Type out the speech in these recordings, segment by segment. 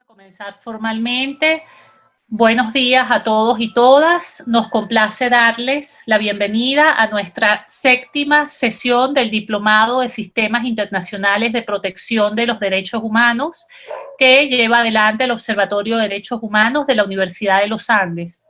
Comenzar formalmente. Buenos días a todos y todas. Nos complace darles la bienvenida a nuestra séptima sesión del Diplomado de Sistemas Internacionales de Protección de los Derechos Humanos que lleva adelante el Observatorio de Derechos Humanos de la Universidad de los Andes.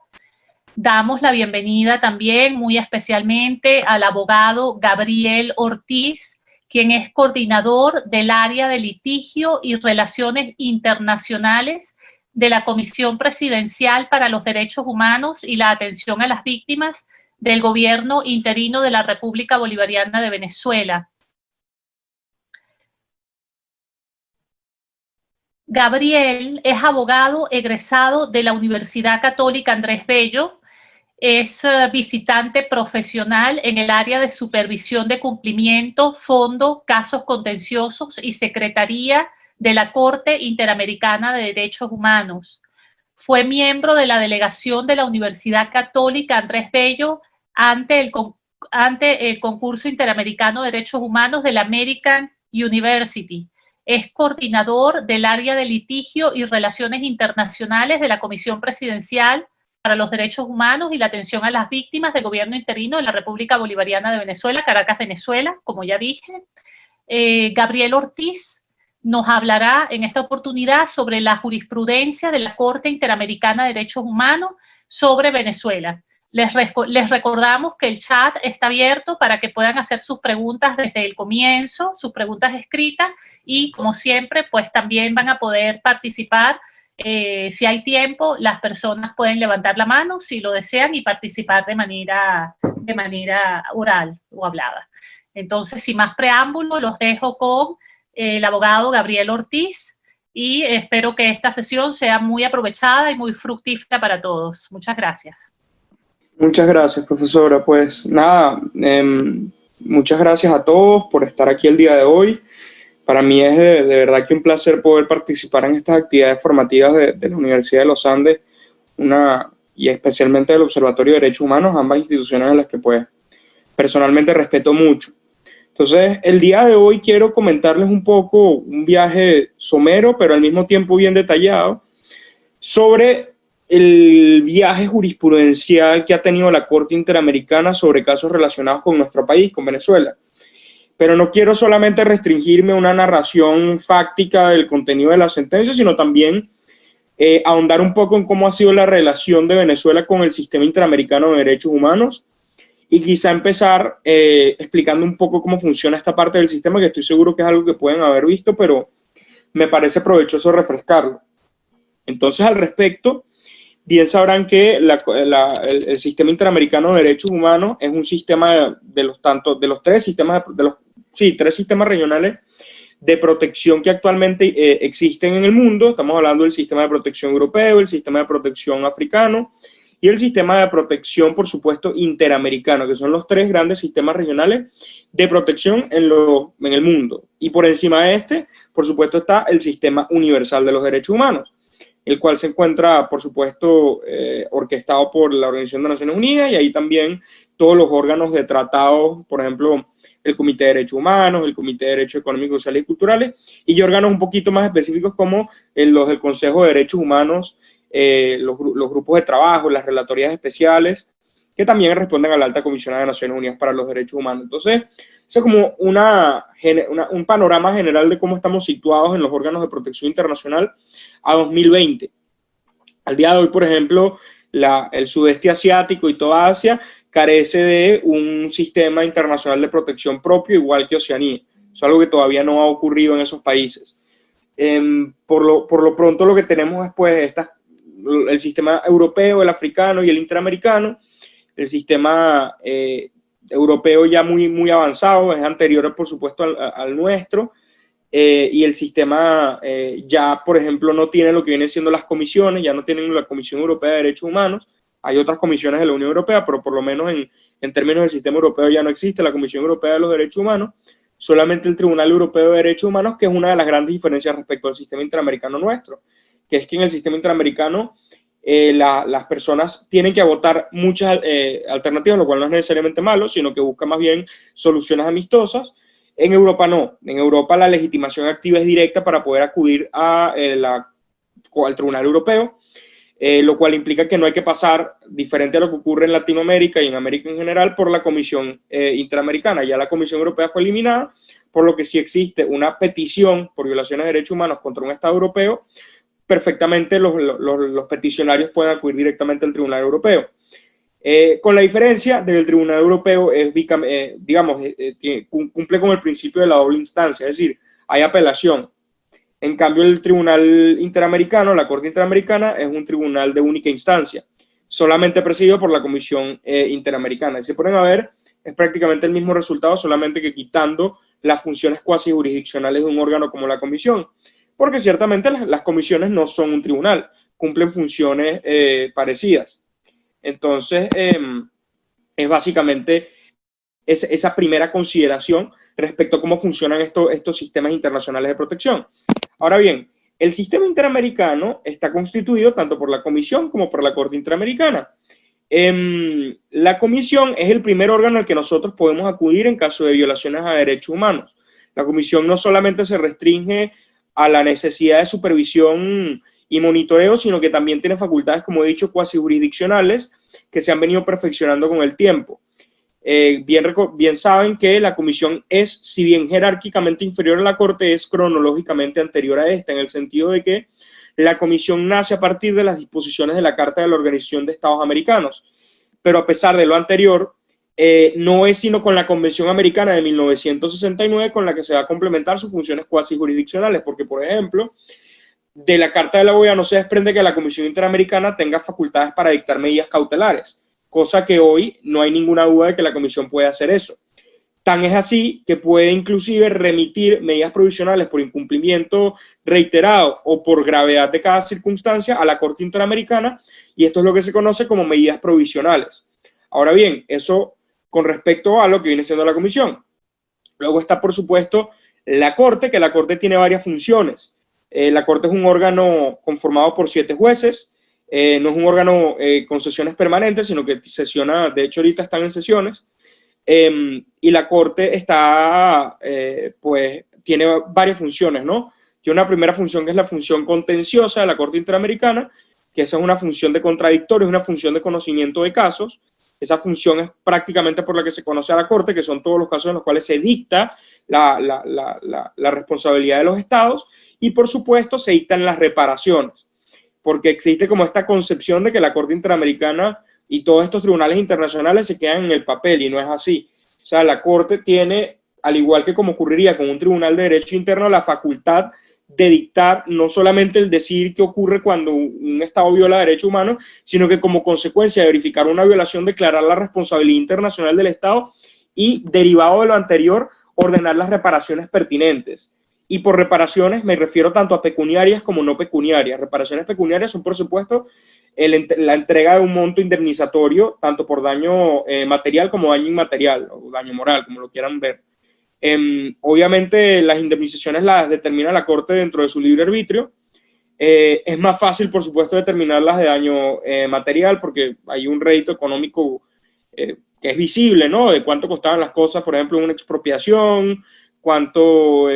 Damos la bienvenida también muy especialmente al abogado Gabriel Ortiz, quien es coordinador del área de litigio y relaciones internacionales de la Comisión Presidencial para los Derechos Humanos y la Atención a las Víctimas del Gobierno Interino de la República Bolivariana de Venezuela. Gabriel es abogado egresado de la Universidad Católica Andrés Bello. Es visitante profesional en el área de supervisión de cumplimiento, fondo, casos contenciosos y secretaría de la Corte Interamericana de Derechos Humanos. Fue miembro de la delegación de la Universidad Católica Andrés Bello ante el concurso interamericano de derechos humanos de la American University. Es coordinador del área de litigio y relaciones internacionales de la Comisión Presidencial para los Derechos Humanos y la Atención a las Víctimas del Gobierno Interino de la República Bolivariana de Venezuela, Caracas, Venezuela, como ya dije. Gabriel Ortiz nos hablará en esta oportunidad sobre la jurisprudencia de la Corte Interamericana de Derechos Humanos sobre Venezuela. Les recordamos que el chat está abierto para que puedan hacer sus preguntas desde el comienzo, sus preguntas escritas, y como siempre, pues también van a poder participar. Si hay tiempo, las personas pueden levantar la mano si lo desean y participar de manera oral o hablada. Entonces, sin más preámbulo, los dejo con el abogado Gabriel Ortiz y espero que esta sesión sea muy aprovechada y muy fructífera para todos. Muchas gracias. Muchas gracias, profesora. Pues nada, muchas gracias a todos por estar aquí el día de hoy. Para mí es de verdad que un placer poder participar en estas actividades formativas de la Universidad de los Andes, y especialmente del Observatorio de Derechos Humanos, ambas instituciones en las que pues personalmente respeto mucho. Entonces, el día de hoy quiero comentarles un poco un viaje somero, pero al mismo tiempo bien detallado, sobre el viaje jurisprudencial que ha tenido la Corte Interamericana sobre casos relacionados con nuestro país, con Venezuela. Pero no quiero solamente restringirme a una narración fáctica del contenido de la sentencia, sino también ahondar un poco en cómo ha sido la relación de Venezuela con el sistema interamericano de derechos humanos y quizá empezar explicando un poco cómo funciona esta parte del sistema, que estoy seguro que es algo que pueden haber visto, pero me parece provechoso refrescarlo. Entonces, al respecto, bien sabrán que el sistema interamericano de derechos humanos es un sistema tres sistemas regionales de protección que actualmente existen en el mundo. Estamos hablando del sistema de protección europeo, el sistema de protección africano y el sistema de protección, por supuesto, interamericano, que son los tres grandes sistemas regionales de protección en el mundo. Y por encima de este, por supuesto, está el sistema universal de los derechos humanos, el cual se encuentra, por supuesto, orquestado por la Organización de Naciones Unidas, y ahí también todos los órganos de tratados, por ejemplo, el Comité de Derechos Humanos, el Comité de Derechos Económicos, Sociales y Culturales, y órganos un poquito más específicos como los del Consejo de Derechos Humanos, los grupos de trabajo, las relatorías especiales, que también responden a la Alta Comisionada de Naciones Unidas para los Derechos Humanos. Entonces, eso es como un panorama general de cómo estamos situados en los órganos de protección internacional a 2020. Al día de hoy, por ejemplo, el sudeste asiático y toda Asia carece de un sistema internacional de protección propio, igual que Oceanía. Es algo que todavía no ha ocurrido en esos países. Por lo pronto, lo que tenemos es pues, el sistema europeo, el africano y el interamericano. El sistema europeo ya muy avanzado, es anterior, por supuesto, al nuestro, y el sistema ya, por ejemplo, no tiene lo que vienen siendo las comisiones, ya no tienen la Comisión Europea de Derechos Humanos. Hay otras comisiones de la Unión Europea, pero por lo menos en términos del sistema europeo ya no existe la Comisión Europea de los Derechos Humanos, solamente el Tribunal Europeo de Derechos Humanos, que es una de las grandes diferencias respecto al sistema interamericano nuestro, que es que en el sistema interamericano las personas tienen que agotar muchas alternativas, lo cual no es necesariamente malo, sino que busca más bien soluciones amistosas. En Europa no. En Europa la legitimación activa es directa para poder acudir a la al Tribunal Europeo, lo cual implica que no hay que pasar, diferente a lo que ocurre en Latinoamérica y en América en general, por la Comisión Interamericana. Ya la Comisión Europea fue eliminada, por lo que si existe una petición por violaciones de derechos humanos contra un Estado europeo, perfectamente los peticionarios pueden acudir directamente al Tribunal Europeo. Con la diferencia de que el Tribunal Europeo cumple con el principio de la doble instancia, es decir, hay apelación. En cambio, el Tribunal Interamericano, la Corte Interamericana, es un tribunal de única instancia, solamente presidido por la Comisión Interamericana. Y si se ponen a ver, es prácticamente el mismo resultado, solamente que quitando las funciones cuasi jurisdiccionales de un órgano como la Comisión, porque ciertamente las comisiones no son un tribunal, cumplen funciones parecidas. Entonces, es básicamente esa primera consideración respecto a cómo funcionan estos sistemas internacionales de protección. Ahora bien, el sistema interamericano está constituido tanto por la Comisión como por la Corte Interamericana. La Comisión es el primer órgano al que nosotros podemos acudir en caso de violaciones a derechos humanos. La Comisión no solamente se restringe a la necesidad de supervisión y monitoreo, sino que también tiene facultades, como he dicho, cuasi jurisdiccionales que se han venido perfeccionando con el tiempo. Bien saben que la Comisión es, si bien jerárquicamente inferior a la Corte, es cronológicamente anterior a esta, en el sentido de que la Comisión nace a partir de las disposiciones de la Carta de la Organización de Estados Americanos, pero a pesar de lo anterior, no es sino con la Convención Americana de 1969 con la que se va a complementar sus funciones cuasi jurisdiccionales, porque, por ejemplo, de la Carta de la OEA no se desprende que la Comisión Interamericana tenga facultades para dictar medidas cautelares, cosa que hoy no hay ninguna duda de que la Comisión puede hacer eso. Tan es así que puede inclusive remitir medidas provisionales por incumplimiento reiterado o por gravedad de cada circunstancia a la Corte Interamericana, y esto es lo que se conoce como medidas provisionales. Ahora bien, eso con respecto a lo que viene siendo la Comisión. Luego está, por supuesto, la Corte, que la Corte tiene varias funciones. La Corte es un órgano conformado por 7 jueces, no es un órgano con sesiones permanentes, sino que sesiona, de hecho ahorita están en sesiones, y la Corte está, pues, tiene varias funciones, ¿no? Tiene una primera función que es la función contenciosa de la Corte Interamericana, que esa es una función de contradictorio, es una función de conocimiento de casos. Esa función es prácticamente por la que se conoce a la Corte, que son todos los casos en los cuales se dicta la responsabilidad de los estados, y por supuesto se dictan las reparaciones, porque existe como esta concepción de que la Corte Interamericana y todos estos tribunales internacionales se quedan en el papel, y no es así. O sea, la Corte tiene, al igual que como ocurriría con un tribunal de derecho interno, la facultad de dictar no solamente el decir qué ocurre cuando un Estado viola derechos humanos, sino que como consecuencia de verificar una violación, declarar la responsabilidad internacional del Estado y, derivado de lo anterior, ordenar las reparaciones pertinentes. Y por reparaciones me refiero tanto a pecuniarias como no pecuniarias. Reparaciones pecuniarias son, por supuesto, la entrega de un monto indemnizatorio, tanto por daño material como daño inmaterial, o daño moral, como lo quieran ver. Obviamente las indemnizaciones las determina la Corte dentro de su libre arbitrio. Es más fácil, por supuesto, determinarlas de daño material, porque hay un rédito económico que es visible, ¿no? De cuánto costaban las cosas, por ejemplo, en una expropiación, cuánto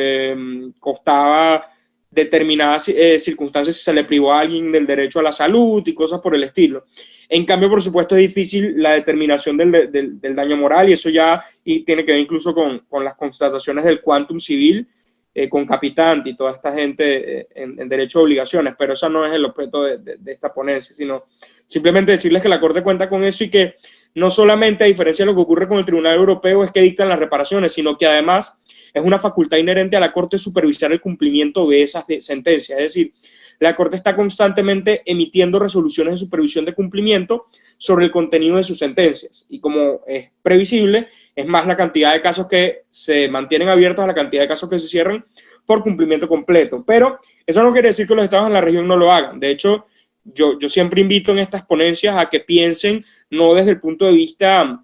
costaba determinadas circunstancias si se le privó a alguien del derecho a la salud y cosas por el estilo. En cambio, por supuesto, es difícil la determinación del daño moral, y eso ya tiene que ver incluso con las constataciones del quantum civil, con Capitante y toda esta gente en derecho a obligaciones, pero eso no es el objeto de esta ponencia, sino simplemente decirles que la Corte cuenta con eso, y que no solamente, a diferencia de lo que ocurre con el Tribunal Europeo, es que dictan las reparaciones, sino que además es una facultad inherente a la Corte supervisar el cumplimiento de esas sentencias. Es decir, la Corte está constantemente emitiendo resoluciones de supervisión de cumplimiento sobre el contenido de sus sentencias, y como es previsible, es más la cantidad de casos que se mantienen abiertos a la cantidad de casos que se cierran por cumplimiento completo. Pero eso no quiere decir que los estados en la región no lo hagan. De hecho, yo siempre invito en estas ponencias a que piensen no desde el punto de vista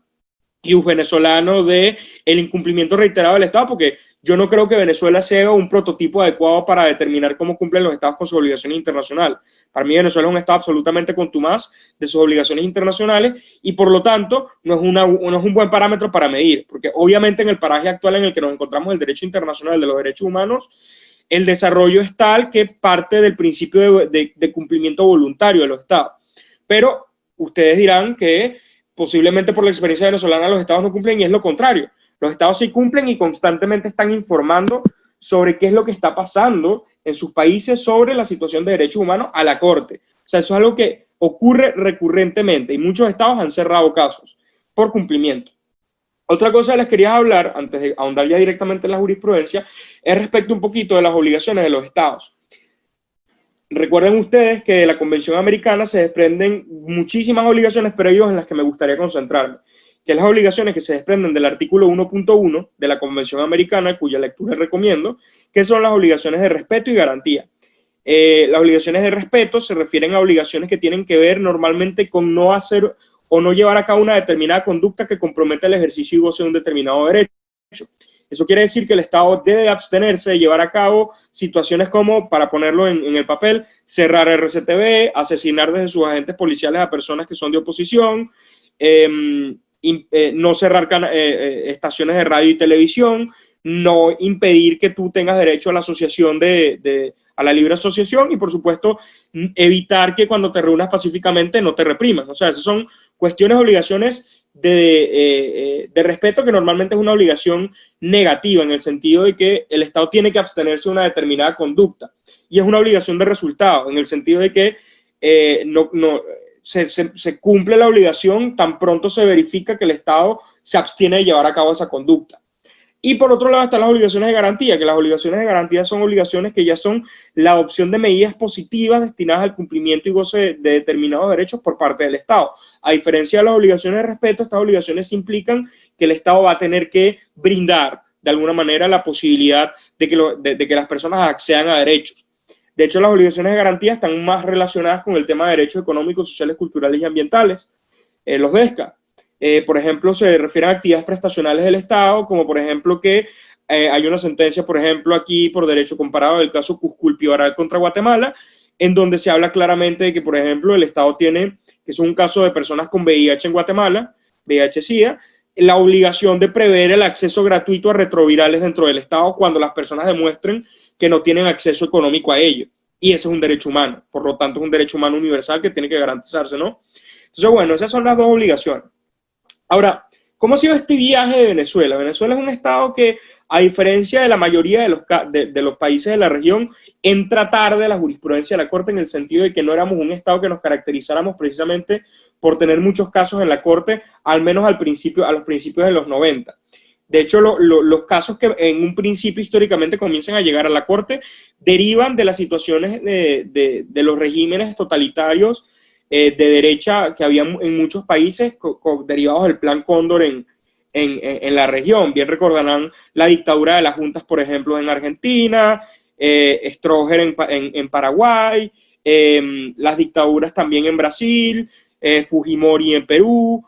venezolano de el incumplimiento reiterado del Estado, porque yo no creo que Venezuela sea un prototipo adecuado para determinar cómo cumplen los estados con sus obligaciones internacionales. Para mí Venezuela es un estado absolutamente contumaz de sus obligaciones internacionales, y por lo tanto no es un buen parámetro para medir, porque obviamente en el paraje actual en el que nos encontramos, el derecho internacional de los derechos humanos, el desarrollo es tal que parte del principio de cumplimiento voluntario de los estados. Pero ustedes dirán que posiblemente por la experiencia venezolana los estados no cumplen, y es lo contrario. Los estados sí cumplen y constantemente están informando sobre qué es lo que está pasando en sus países sobre la situación de derechos humanos a la Corte. O sea, eso es algo que ocurre recurrentemente y muchos estados han cerrado casos por cumplimiento. Otra cosa que les quería hablar, antes de ahondar ya directamente en la jurisprudencia, es respecto un poquito de las obligaciones de los estados. Recuerden ustedes que de la Convención Americana se desprenden muchísimas obligaciones, pero hay dos en las que me gustaría concentrarme, que es las obligaciones que se desprenden del artículo 1.1 de la Convención Americana, cuya lectura recomiendo, que son las obligaciones de respeto y garantía. Las obligaciones de respeto se refieren a obligaciones que tienen que ver normalmente con no hacer o no llevar a cabo una determinada conducta que comprometa el ejercicio y goce de un determinado derecho. Eso quiere decir que el Estado debe abstenerse de llevar a cabo situaciones como, para ponerlo en el papel, cerrar RCTV, asesinar desde sus agentes policiales a personas que son de oposición, no cerrar estaciones de radio y televisión, no impedir que tú tengas derecho a la asociación a la libre asociación y, por supuesto, evitar que cuando te reúnas pacíficamente no te repriman. O sea, esas son cuestiones, obligaciones de respeto, que normalmente es una obligación negativa en el sentido de que el Estado tiene que abstenerse de una determinada conducta, y es una obligación de resultado en el sentido de que se cumple la obligación tan pronto se verifica que el Estado se abstiene de llevar a cabo esa conducta. Y por otro lado están las obligaciones de garantía, que las obligaciones de garantía son obligaciones que ya son la adopción de medidas positivas destinadas al cumplimiento y goce de determinados derechos por parte del Estado. A diferencia de las obligaciones de respeto, estas obligaciones implican que el Estado va a tener que brindar de alguna manera la posibilidad de que las personas accedan a derechos. De hecho, las obligaciones de garantía están más relacionadas con el tema de derechos económicos, sociales, culturales y ambientales, los DESCA. Por ejemplo, se refieren a actividades prestacionales del Estado, como por ejemplo que hay una sentencia, por ejemplo, aquí por derecho comparado del caso Cusculpi-Varal contra Guatemala, en donde se habla claramente de que, por ejemplo, el Estado tiene, que es un caso de personas con VIH en Guatemala, VIH-Sida, la obligación de prever el acceso gratuito a retrovirales dentro del Estado cuando las personas demuestren que no tienen acceso económico a ello. Y ese es un derecho humano, por lo tanto es un derecho humano universal que tiene que garantizarse, ¿no? Entonces, bueno, esas son las dos obligaciones. Ahora, ¿cómo ha sido este viaje de Venezuela? Venezuela es un estado que, a diferencia de la mayoría de los países de la región, entra tarde a la jurisprudencia de la Corte, en el sentido de que no éramos un estado que nos caracterizáramos precisamente por tener muchos casos en la Corte, al menos a los principios de los 90. De hecho, los casos que en un principio históricamente comienzan a llegar a la Corte derivan de las situaciones de los regímenes totalitarios de derecha que había en muchos países derivados del Plan Cóndor en la región. Bien recordarán la dictadura de las juntas, por ejemplo, en Argentina, Stroessner en Paraguay, las dictaduras también en Brasil, Fujimori en Perú,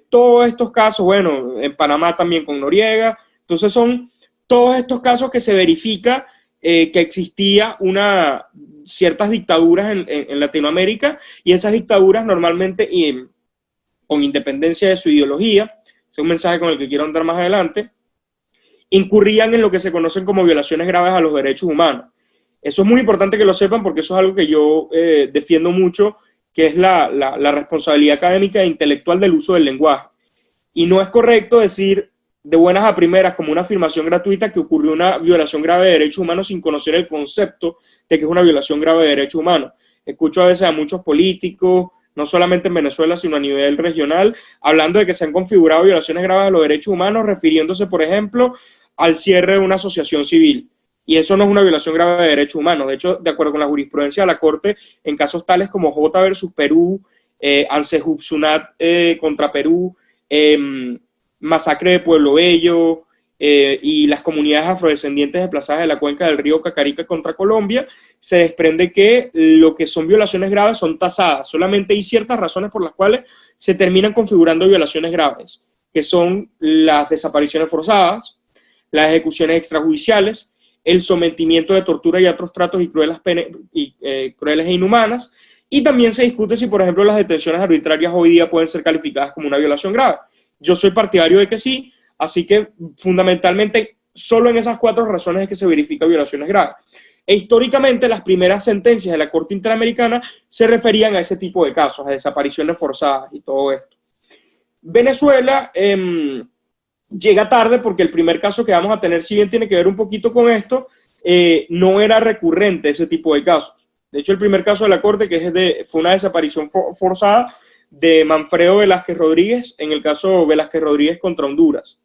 todos estos casos, bueno, en Panamá también con Noriega. Entonces son todos estos casos que se verifica que existía ciertas dictaduras en Latinoamérica, y esas dictaduras normalmente, con independencia de su ideología, es un mensaje con el que quiero andar más adelante, incurrían en lo que se conocen como violaciones graves a los derechos humanos. Eso es muy importante que lo sepan, porque eso es algo que yo defiendo mucho, que es la responsabilidad académica e intelectual del uso del lenguaje. Y no es correcto decir de buenas a primeras, como una afirmación gratuita, que ocurrió una violación grave de derechos humanos sin conocer el concepto de que es una violación grave de derechos humanos. Escucho a veces a muchos políticos, no solamente en Venezuela, sino a nivel regional, hablando de que se han configurado violaciones graves a los derechos humanos, refiriéndose, por ejemplo, al cierre de una asociación civil. Y eso no es una violación grave de derechos humanos. De hecho, de acuerdo con la jurisprudencia de la Corte, en casos tales como J versus Perú, Ansehub-Sunat contra Perú, masacre de Pueblo Bello y las comunidades afrodescendientes desplazadas de la cuenca del río Cacarica contra Colombia, se desprende que lo que son violaciones graves son tasadas. Solamente hay ciertas razones por las cuales se terminan configurando violaciones graves, que son las desapariciones forzadas, las ejecuciones extrajudiciales, el sometimiento de tortura y otros tratos y crueles e inhumanas, y también se discute si, por ejemplo, las detenciones arbitrarias hoy día pueden ser calificadas como una violación grave. Yo soy partidario de que sí, así que fundamentalmente solo en esas 4 razones es que se verifica violaciones graves. E históricamente las primeras sentencias de la Corte Interamericana se referían a ese tipo de casos, a desapariciones forzadas y todo esto. Venezuela llega tarde porque el primer caso que vamos a tener, si bien tiene que ver un poquito con esto, no era recurrente ese tipo de casos. De hecho, el primer caso de la Corte, fue una desaparición forzada de Manfredo Velázquez Rodríguez, en el caso Velázquez Rodríguez contra Honduras.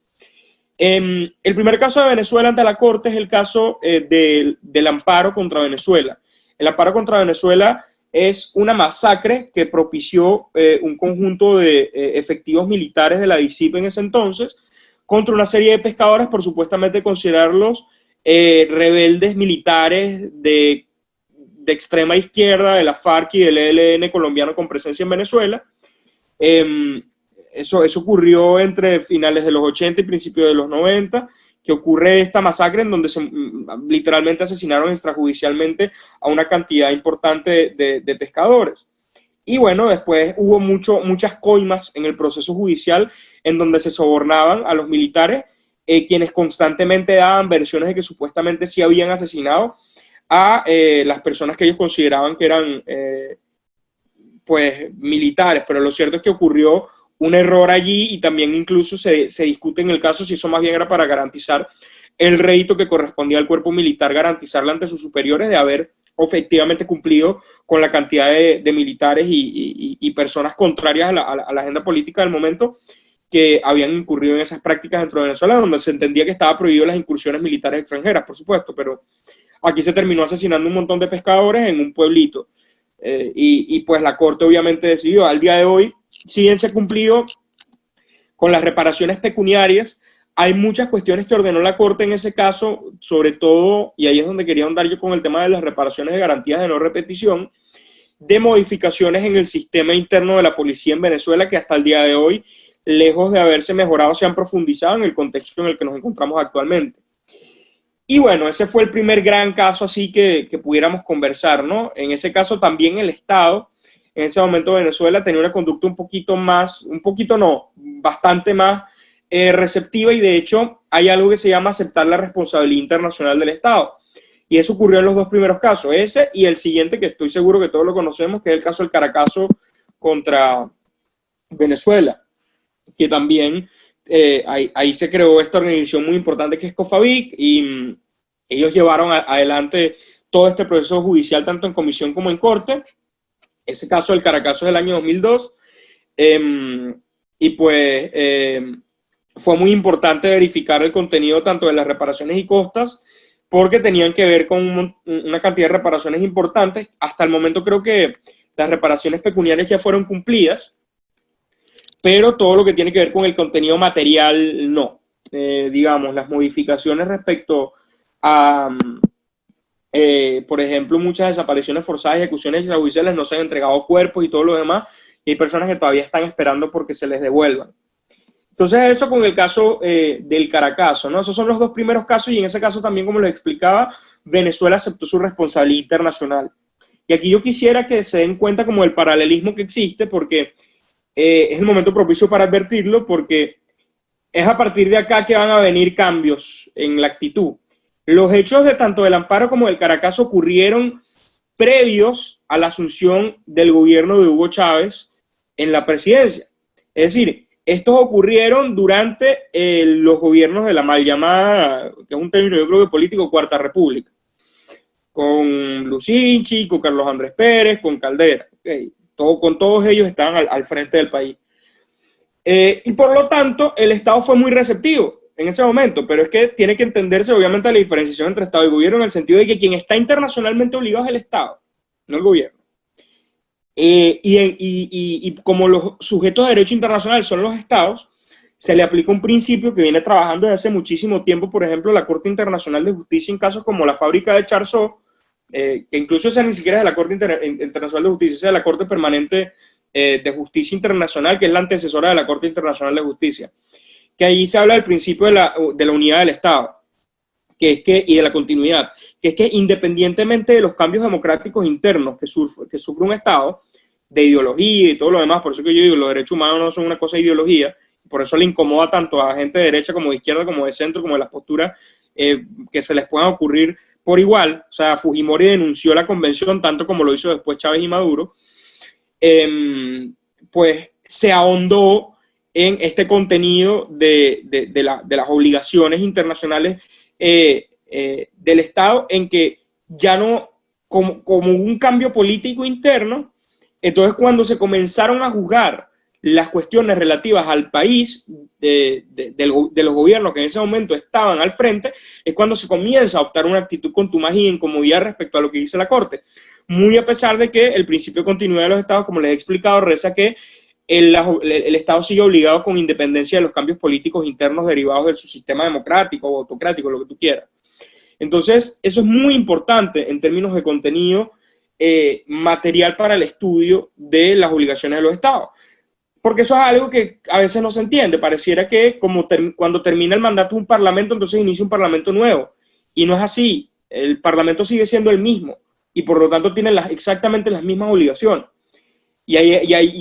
El primer caso de Venezuela ante la Corte es el caso del amparo contra Venezuela. El amparo contra Venezuela es una masacre que propició un conjunto de efectivos militares de la DICIP en ese entonces contra una serie de pescadores por supuestamente considerarlos rebeldes militares de extrema izquierda, de la FARC y del ELN colombiano con presencia en Venezuela. Eso ocurrió entre finales de los 80 y principios de los 90, que ocurre esta masacre en donde literalmente asesinaron extrajudicialmente a una cantidad importante de pescadores. Y bueno, después hubo muchas coimas en el proceso judicial en donde se sobornaban a los militares, quienes constantemente daban versiones de que supuestamente sí habían asesinado a las personas que ellos consideraban que eran pues militares, pero lo cierto es que ocurrió un error allí y también incluso se discute en el caso si eso más bien era para garantizar el rédito que correspondía al cuerpo militar, garantizarle ante sus superiores de haber efectivamente cumplido con la cantidad de militares y personas contrarias a la agenda política del momento que habían incurrido en esas prácticas dentro de Venezuela, donde se entendía que estaba prohibido las incursiones militares extranjeras, por supuesto, pero aquí se terminó asesinando un montón de pescadores en un pueblito. Y pues la Corte obviamente decidió, al día de hoy, si bien se ha cumplido con las reparaciones pecuniarias, hay muchas cuestiones que ordenó la Corte en ese caso, sobre todo, y ahí es donde quería ahondar yo con el tema de las reparaciones de garantías de no repetición, de modificaciones en el sistema interno de la policía en Venezuela, que hasta el día de hoy, lejos de haberse mejorado, se han profundizado en el contexto en el que nos encontramos actualmente. Y bueno, ese fue el primer gran caso así que pudiéramos conversar, ¿no? En ese caso también el Estado, en ese momento Venezuela tenía una conducta bastante más receptiva, y de hecho hay algo que se llama aceptar la responsabilidad internacional del Estado. Y eso ocurrió en los 2 primeros casos, ese y el siguiente que estoy seguro que todos lo conocemos, que es el caso del Caracazo contra Venezuela, que también ahí se creó esta organización muy importante que es COFAVIC, y ellos llevaron adelante todo este proceso judicial tanto en comisión como en corte. Ese caso del Caracazo del año 2002, y pues fue muy importante verificar el contenido tanto de las reparaciones y costas, porque tenían que ver con una cantidad de reparaciones importantes. Hasta el momento creo que las reparaciones pecuniarias ya fueron cumplidas, pero todo lo que tiene que ver con el contenido material, no. Digamos, las modificaciones respecto a, por ejemplo, muchas desapariciones forzadas y ejecuciones extrajudiciales, no se han entregado cuerpos y todo lo demás, y hay personas que todavía están esperando porque se les devuelvan. Entonces eso con el caso del Caracazo, ¿no? Esos son los 2 primeros casos, y en ese caso también, como les explicaba, Venezuela aceptó su responsabilidad internacional. Y aquí yo quisiera que se den cuenta como el paralelismo que existe, porque es el momento propicio para advertirlo, porque es a partir de acá que van a venir cambios en la actitud. Los hechos de tanto del amparo como del Caracazo ocurrieron previos a la asunción del gobierno de Hugo Chávez en la presidencia. Es decir, estos ocurrieron durante los gobiernos de la mal llamada, que es un término yo creo que político, Cuarta República, con Lucinchi, con Carlos Andrés Pérez, con Caldera. Okay. Con todos ellos estaban al frente del país. Y por lo tanto, el Estado fue muy receptivo en ese momento, pero es que tiene que entenderse obviamente la diferenciación entre Estado y gobierno, en el sentido de que quien está internacionalmente obligado es el Estado, no el gobierno. Y como los sujetos de derecho internacional son los Estados, se le aplica un principio que viene trabajando desde hace muchísimo tiempo, por ejemplo, la Corte Internacional de Justicia en casos como la fábrica de Charzó, que incluso esa ni siquiera es de la Corte Internacional de Justicia, es de la Corte Permanente de Justicia Internacional, que es la antecesora de la Corte Internacional de Justicia, que allí se habla del principio de la unidad del Estado, y de la continuidad, que es que independientemente de los cambios democráticos internos que sufre un Estado, de ideología y todo lo demás, por eso que yo digo, los derechos humanos no son una cosa de ideología, por eso le incomoda tanto a gente de derecha como de izquierda, como de centro, como de las posturas que se les puedan ocurrir por igual. O sea, Fujimori denunció la convención tanto como lo hizo después Chávez y Maduro. Pues se ahondó en este contenido de las obligaciones internacionales del Estado, en que ya no, como un cambio político interno. Entonces, cuando se comenzaron a juzgar las cuestiones relativas al país de los gobiernos que en ese momento estaban al frente, es cuando se comienza a adoptar una actitud contumaz y incomodidad respecto a lo que dice la Corte. Muy a pesar de que el principio de continuidad de los estados, como les he explicado, reza que el Estado sigue obligado con independencia de los cambios políticos internos derivados de su sistema democrático o autocrático, lo que tú quieras. Entonces, eso es muy importante en términos de contenido material para el estudio de las obligaciones de los estados. Porque eso es algo que a veces no se entiende. Pareciera que cuando termina el mandato de un parlamento, entonces inicia un parlamento nuevo. Y no es así. El parlamento sigue siendo el mismo. Y por lo tanto tiene exactamente las mismas obligaciones. Y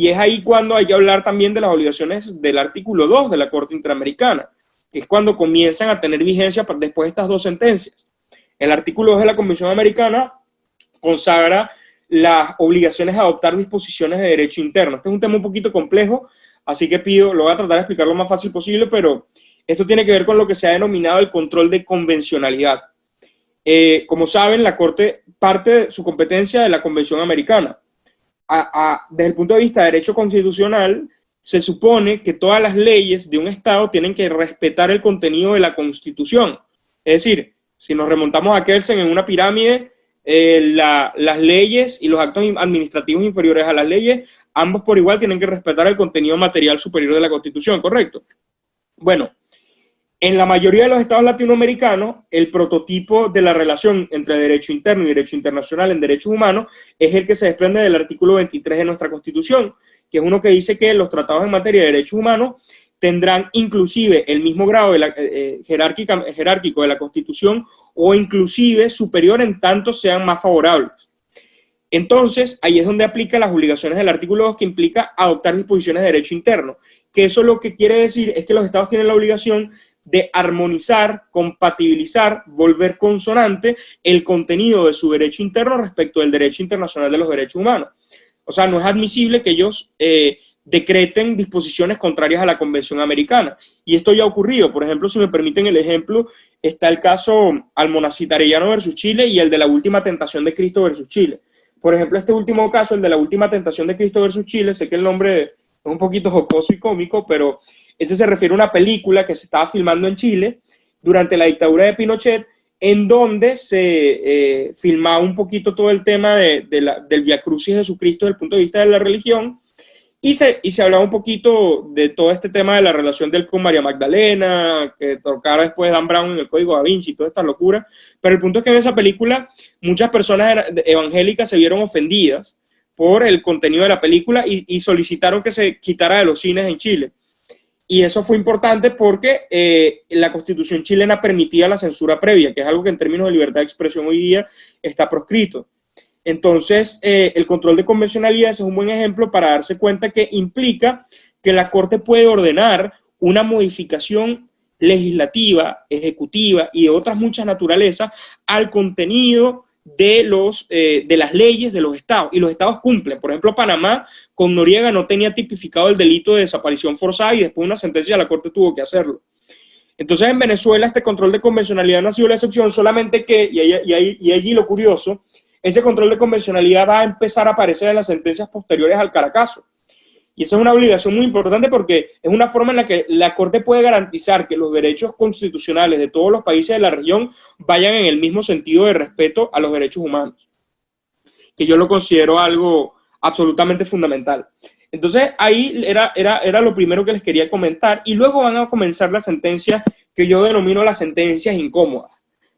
es ahí cuando hay que hablar también de las obligaciones del artículo 2 de la Corte Interamericana, que es cuando comienzan a tener vigencia después de estas dos sentencias. El artículo 2 de la Convención Americana consagra las obligaciones de adoptar disposiciones de derecho interno. Este es un tema un poquito complejo, así que lo voy a tratar de explicar lo más fácil posible, pero esto tiene que ver con lo que se ha denominado el control de convencionalidad. Como saben, la Corte parte de su competencia de la Convención Americana. Desde el punto de vista de derecho constitucional, se supone que todas las leyes de un Estado tienen que respetar el contenido de la Constitución. Es decir, si nos remontamos a Kelsen en una pirámide, las leyes y los actos administrativos inferiores a las leyes, ambos por igual tienen que respetar el contenido material superior de la Constitución, ¿correcto? Bueno, en la mayoría de los estados latinoamericanos, el prototipo de la relación entre derecho interno y derecho internacional en derechos humanos es el que se desprende del artículo 23 de nuestra Constitución, que es uno que dice que los tratados en materia de derechos humanos tendrán inclusive el mismo grado jerárquico de la Constitución o inclusive superior en tanto sean más favorables. Entonces, ahí es donde aplica las obligaciones del artículo 2, que implica adoptar disposiciones de derecho interno, que eso lo que quiere decir es que los estados tienen la obligación de armonizar, compatibilizar, volver consonante el contenido de su derecho interno respecto del derecho internacional de los derechos humanos. O sea, no es admisible que ellos decreten disposiciones contrarias a la Convención Americana. Y esto ya ha ocurrido. Por ejemplo, si me permiten el ejemplo, está el caso Almonacid Arellano versus Chile y el de la última tentación de Cristo versus Chile. Por ejemplo, este último caso, el de la última tentación de Cristo versus Chile, sé que el nombre es un poquito jocoso y cómico, pero ese se refiere a una película que se estaba filmando en Chile durante la dictadura de Pinochet, en donde se filmaba un poquito todo el tema del Vía Crucis de Jesucristo desde el punto de vista de la religión, y se hablaba un poquito de todo este tema de la relación de él con María Magdalena, que tocara después Dan Brown en el Código Da Vinci y toda esta locura. Pero el punto es que en esa película muchas personas evangélicas se vieron ofendidas por el contenido de la película y solicitaron que se quitara de los cines en Chile. Y eso fue importante porque la Constitución chilena permitía la censura previa, que es algo que en términos de libertad de expresión hoy día está proscrito. Entonces, el control de convencionalidad es un buen ejemplo para darse cuenta que implica que la Corte puede ordenar una modificación legislativa, ejecutiva y de otras muchas naturalezas al contenido de las leyes de los estados, y los estados cumplen. Por ejemplo, Panamá con Noriega no tenía tipificado el delito de desaparición forzada y después de una sentencia la Corte tuvo que hacerlo. Entonces, en Venezuela este control de convencionalidad no ha sido la excepción, solamente que, y allí lo curioso, ese control de convencionalidad va a empezar a aparecer en las sentencias posteriores al Caracazo. Y esa es una obligación muy importante porque es una forma en la que la Corte puede garantizar que los derechos constitucionales de todos los países de la región vayan en el mismo sentido de respeto a los derechos humanos, que yo lo considero algo absolutamente fundamental. Entonces, ahí era lo primero que les quería comentar, y luego van a comenzar las sentencias que yo denomino las sentencias incómodas,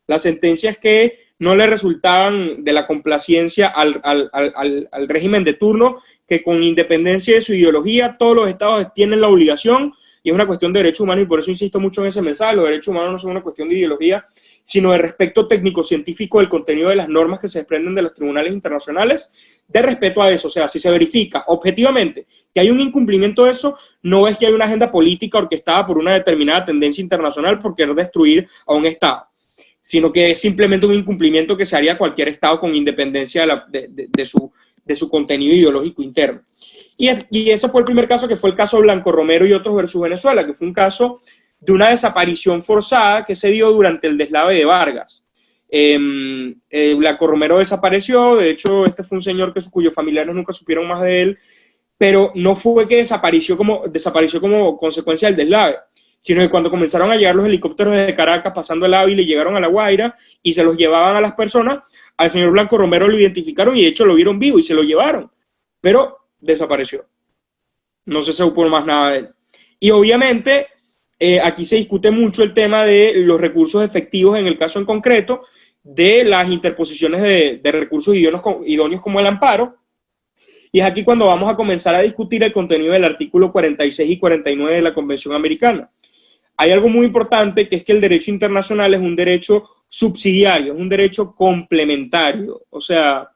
las sentencias que no le resultaban de la complacencia al régimen de turno, que con independencia de su ideología, todos los estados tienen la obligación, y es una cuestión de derechos humanos, y por eso insisto mucho en ese mensaje: los derechos humanos no son una cuestión de ideología, sino de respeto técnico-científico del contenido de las normas que se desprenden de los tribunales internacionales, de respeto a eso. O sea, si se verifica objetivamente que hay un incumplimiento de eso, no es que hay una agenda política orquestada por una determinada tendencia internacional por querer destruir a un estado. sino que es simplemente un incumplimiento que se haría cualquier Estado con independencia de su contenido ideológico interno. Y ese fue el primer caso, que fue el caso Blanco Romero y otros versus Venezuela, que fue un caso de una desaparición forzada que se dio durante el deslave de Vargas. Blanco Romero desapareció, de hecho este fue un señor cuyos familiares nunca supieron más de él, pero no fue que desapareció como consecuencia del deslave, sino que cuando comenzaron a llegar los helicópteros desde Caracas pasando el Ávila y llegaron a La Guaira y se los llevaban a las personas, al señor Blanco Romero lo identificaron y de hecho lo vieron vivo y se lo llevaron, pero desapareció. No se supo más nada de él. Y obviamente aquí se discute mucho el tema de los recursos efectivos en el caso en concreto, de las interposiciones de recursos idóneos como el amparo. Y es aquí cuando vamos a comenzar a discutir el contenido del artículo 46 y 49 de la Convención Americana. Hay algo muy importante, que es que el derecho internacional es un derecho subsidiario, es un derecho complementario. O sea,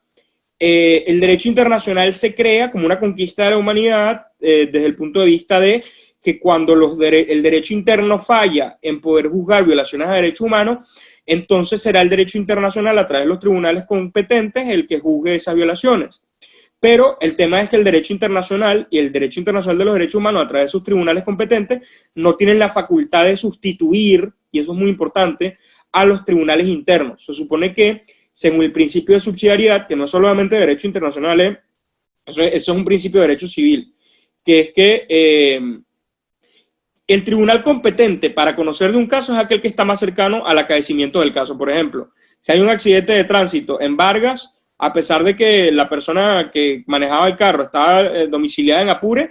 el derecho internacional se crea como una conquista de la humanidad desde el punto de vista de que cuando el derecho interno falla en poder juzgar violaciones a derechos humanos, entonces será el derecho internacional a través de los tribunales competentes el que juzgue esas violaciones. Pero el tema es que el derecho internacional y el derecho internacional de los derechos humanos a través de sus tribunales competentes no tienen la facultad de sustituir, y eso es muy importante, a los tribunales internos. Se supone que, según el principio de subsidiariedad, que no es solamente derecho internacional, eso es un principio de derecho civil, que es que el tribunal competente para conocer de un caso es aquel que está más cercano al acaecimiento del caso. Por ejemplo, si hay un accidente de tránsito en Vargas, a pesar de que la persona que manejaba el carro estaba domiciliada en Apure,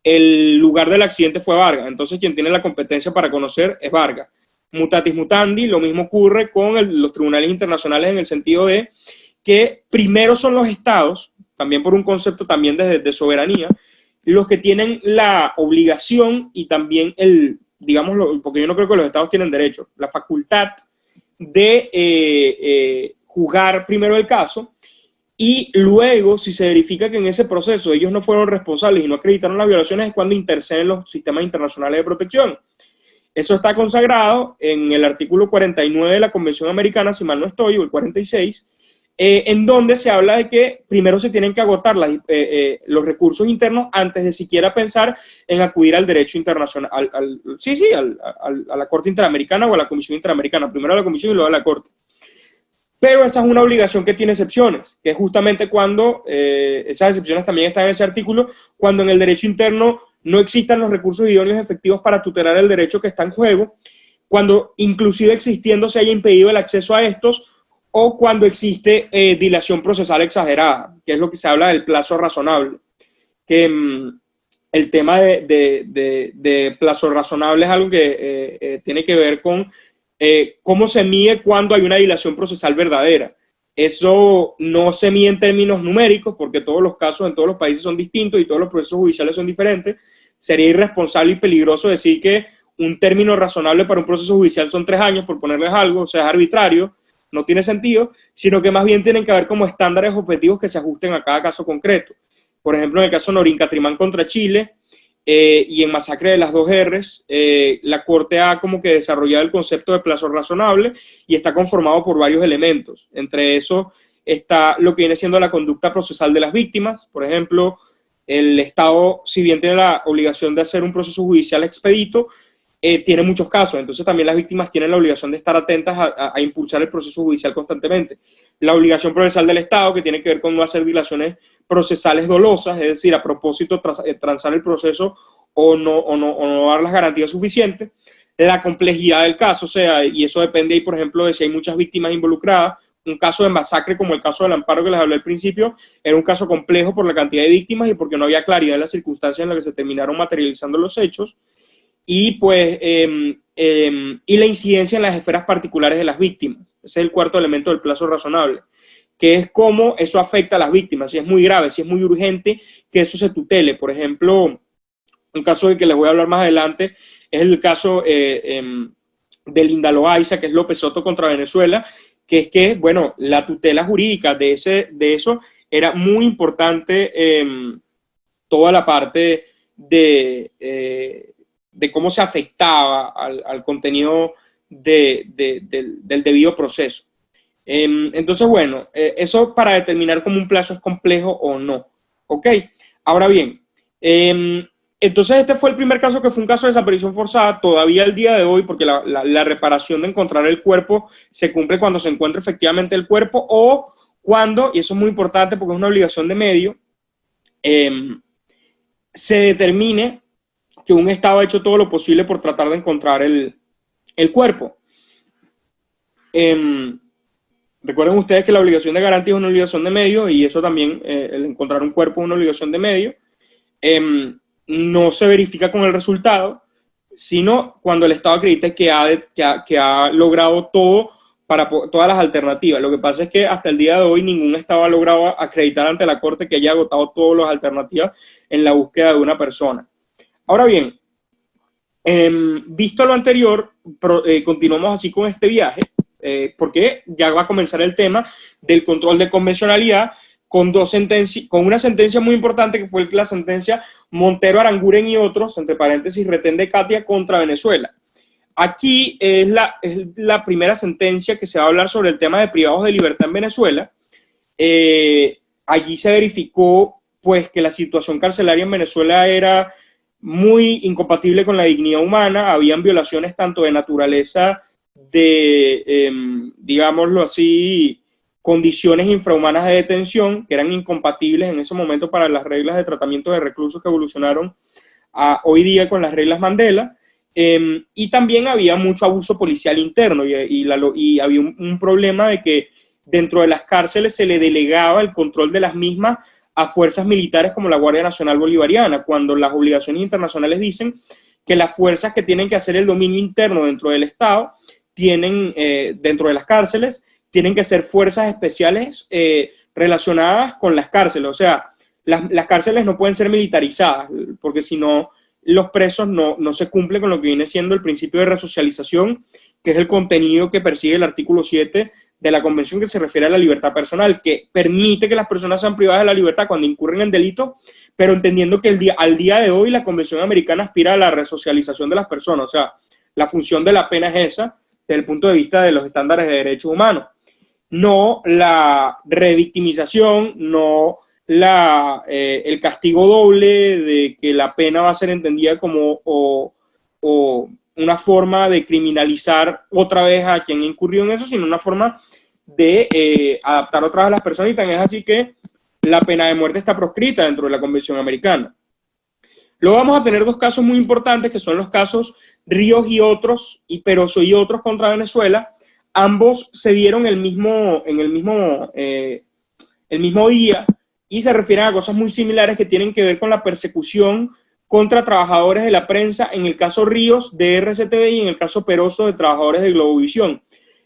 el lugar del accidente fue Vargas. Entonces, quien tiene la competencia para conocer es Vargas. Mutatis mutandi, lo mismo ocurre con los tribunales internacionales en el sentido de que primero son los estados, también por un concepto también de soberanía, los que tienen la obligación y también porque yo no creo que los estados tienen derecho, la facultad de juzgar primero el caso, y luego, si se verifica que en ese proceso ellos no fueron responsables y no acreditaron las violaciones, es cuando interceden los sistemas internacionales de protección. Eso está consagrado en el artículo 49 de la Convención Americana, si mal no estoy, o el 46, en donde se habla de que primero se tienen que agotar los recursos internos antes de siquiera pensar en acudir al derecho internacional, a la Corte Interamericana o a la Comisión Interamericana, primero a la Comisión y luego a la Corte. Pero esa es una obligación que tiene excepciones, que es justamente cuando, esas excepciones también están en ese artículo, cuando en el derecho interno no existan los recursos idóneos efectivos para tutelar el derecho que está en juego, cuando inclusive existiendo se haya impedido el acceso a estos, o cuando existe dilación procesal exagerada, que es lo que se habla del plazo razonable. Que el tema de plazo razonable es algo que tiene que ver con cómo se mide cuando hay una dilación procesal verdadera. Eso no se mide en términos numéricos, porque todos los casos en todos los países son distintos y todos los procesos judiciales son diferentes. Sería irresponsable y peligroso decir que un término razonable para un proceso judicial son 3 años, por ponerles algo, o sea, es arbitrario, no tiene sentido, sino que más bien tienen que haber como estándares objetivos que se ajusten a cada caso concreto. Por ejemplo, en el caso Norín Catrimán contra Chile, y en Masacre de las 2 R's, la Corte ha como que desarrollado el concepto de plazo razonable y está conformado por varios elementos. Entre eso está lo que viene siendo la conducta procesal de las víctimas. Por ejemplo, el Estado, si bien tiene la obligación de hacer un proceso judicial expedito, tiene muchos casos, entonces también las víctimas tienen la obligación de estar atentas a impulsar el proceso judicial constantemente. La obligación procesal del Estado, que tiene que ver con no hacer dilaciones procesales dolosas, es decir, a propósito transar el proceso o no dar las garantías suficientes. La complejidad del caso, o sea, y eso depende ahí, por ejemplo, de si hay muchas víctimas involucradas. Un caso de masacre como el caso del Amparo que les hablé al principio, era un caso complejo por la cantidad de víctimas y porque no había claridad en las circunstancias en las que se terminaron materializando los hechos. Y pues y la incidencia en las esferas particulares de las víctimas. Ese es el cuarto elemento del plazo razonable, que es cómo eso afecta a las víctimas, si es muy grave, si es muy urgente, que eso se tutele. Por ejemplo, un caso del que les voy a hablar más adelante es el caso de Linda Loaiza, que es López Soto contra Venezuela, que es que, bueno, la tutela jurídica de eso era muy importante, toda la parte de cómo se afectaba al contenido del debido proceso. Entonces, bueno, eso para determinar como un plazo es complejo o no. ¿Ok? Ahora bien, entonces este fue el primer caso, que fue un caso de desaparición forzada. Todavía el día de hoy, porque la reparación de encontrar el cuerpo se cumple cuando se encuentra efectivamente el cuerpo, o cuando, y eso es muy importante porque es una obligación de medio, se determine que un Estado ha hecho todo lo posible por tratar de encontrar el cuerpo. Recuerden ustedes que la obligación de garantía es una obligación de medio, y eso también, el encontrar un cuerpo es una obligación de medio. No se verifica con el resultado, sino cuando el Estado acredita que ha logrado todo para todas las alternativas. Lo que pasa es que hasta el día de hoy ningún Estado ha logrado acreditar ante la Corte que haya agotado todas las alternativas en la búsqueda de una persona. Ahora bien, visto lo anterior, continuamos así con este viaje, porque ya va a comenzar el tema del control de convencionalidad, con una sentencia muy importante, que fue la sentencia Montero, Aranguren y otros, entre paréntesis, retén de Katia, contra Venezuela. Aquí es la primera sentencia que se va a hablar sobre el tema de privados de libertad en Venezuela. Allí se verificó, pues, que la situación carcelaria en Venezuela era muy incompatible con la dignidad humana. Habían violaciones tanto de naturaleza, digámoslo así, condiciones infrahumanas de detención, que eran incompatibles en ese momento para las reglas de tratamiento de reclusos que evolucionaron hoy día con las reglas Mandela. Y también había mucho abuso policial interno, y había un problema de que dentro de las cárceles se le delegaba el control de las mismas a fuerzas militares como la Guardia Nacional Bolivariana, cuando las obligaciones internacionales dicen que las fuerzas que tienen que hacer el dominio interno dentro del Estado, dentro de las cárceles, tienen que ser fuerzas especiales relacionadas con las cárceles. O sea, las cárceles no pueden ser militarizadas, porque si no, los presos no se cumplen con lo que viene siendo el principio de resocialización, que es el contenido que persigue el artículo 7 de la Convención, que se refiere a la libertad personal, que permite que las personas sean privadas de la libertad cuando incurren en delitos, pero entendiendo que al día de hoy la Convención Americana aspira a la resocialización de las personas. O sea, la función de la pena es esa, desde el punto de vista de los estándares de derechos humanos. No la revictimización, no el castigo doble de que la pena va a ser entendida como una forma de criminalizar otra vez a quien incurrió en eso, sino una forma de adaptar otra vez a las personas, y tan es así que la pena de muerte está proscrita dentro de la Convención Americana. Luego vamos a tener dos casos muy importantes, que son los casos Ríos y otros, y Peroso y otros contra Venezuela. Ambos se dieron el mismo día, y se refieren a cosas muy similares que tienen que ver con la persecución contra trabajadores de la prensa, en el caso Ríos de RCTV y en el caso Peroso de trabajadores de Globovisión.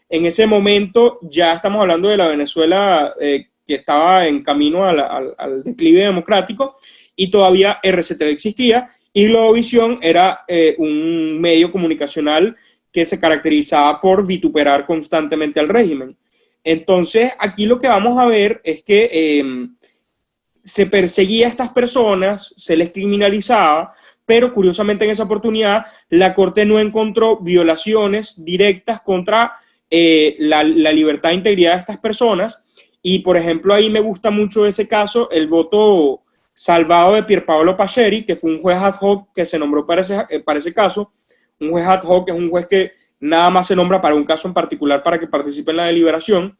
En ese momento ya estamos hablando de la Venezuela que estaba en camino al declive democrático, y todavía RCTV existía, y Globovisión era un medio comunicacional que se caracterizaba por vituperar constantemente al régimen. Entonces, aquí lo que vamos a ver es que se perseguía a estas personas, se les criminalizaba, pero curiosamente en esa oportunidad la Corte no encontró violaciones directas contra la libertad e integridad de estas personas. Y, por ejemplo, ahí me gusta mucho ese caso, el voto salvado de Pierpaolo Pacheri, que fue un juez ad hoc que se nombró para ese caso. Un juez ad hoc es un juez que nada más se nombra para un caso en particular para que participe en la deliberación.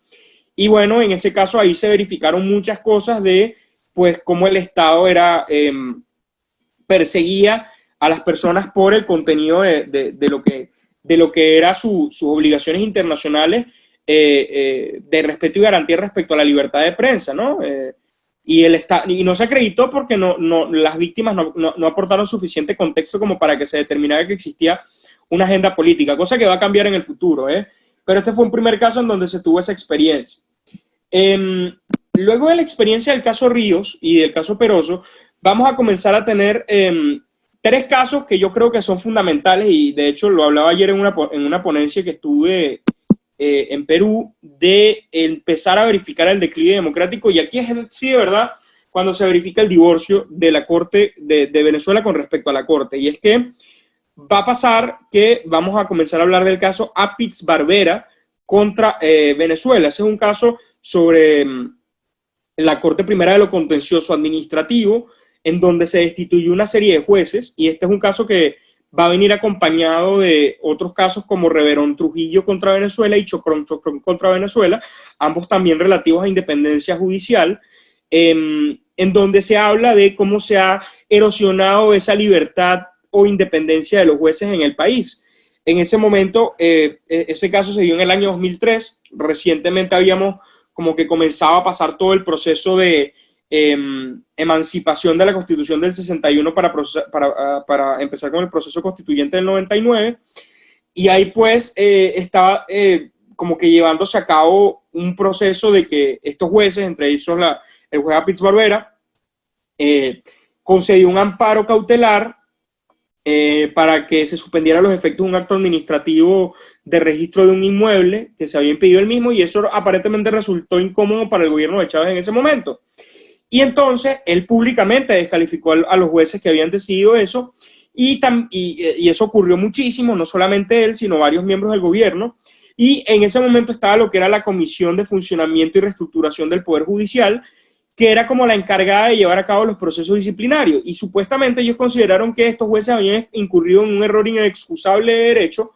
Y bueno, en ese caso ahí se verificaron muchas cosas de, pues, cómo el Estado perseguía a las personas por el contenido de lo que eran sus obligaciones internacionales de respeto y garantía respecto a la libertad de prensa, ¿no? Y no se acreditó porque las víctimas no aportaron suficiente contexto como para que se determinara que existía una agenda política, cosa que va a cambiar en el futuro, pero este fue un primer caso en donde se tuvo esa experiencia. Luego de la experiencia del caso Ríos y del caso Peroso, vamos a comenzar a tener tres casos que yo creo que son fundamentales, y de hecho lo hablaba ayer en una ponencia que estuve en Perú, de empezar a verificar el declive democrático. Y aquí es sí, de verdad, cuando se verifica el divorcio de la Corte de Venezuela con respecto a la Corte. Y es que va a pasar que vamos a comenzar a hablar del caso Apitz-Barbera contra Venezuela. Ese es un caso sobre la Corte Primera de lo Contencioso Administrativo, en donde se destituyó una serie de jueces, y este es un caso que va a venir acompañado de otros casos como Reverón Trujillo contra Venezuela y Chocrón contra Venezuela, ambos también relativos a independencia judicial, en donde se habla de cómo se ha erosionado esa libertad o independencia de los jueces en el país. En ese momento, ese caso se dio en el año 2003, recientemente habíamos como que comenzaba a pasar todo el proceso de emancipación de la Constitución del 61 para empezar con el proceso constituyente del 99, y ahí pues estaba como que llevándose a cabo un proceso de que estos jueces, entre ellos el juez Apitz-Barbera, concedió un amparo cautelar para que se suspendieran los efectos de un acto administrativo de registro de un inmueble que se había impedido el mismo, y eso aparentemente resultó incómodo para el gobierno de Chávez en ese momento. Y entonces él públicamente descalificó a los jueces que habían decidido eso, y eso ocurrió muchísimo, no solamente él, sino varios miembros del gobierno, y en ese momento estaba lo que era la Comisión de Funcionamiento y Reestructuración del Poder Judicial, que era como la encargada de llevar a cabo los procesos disciplinarios, y supuestamente ellos consideraron que estos jueces habían incurrido en un error inexcusable de derecho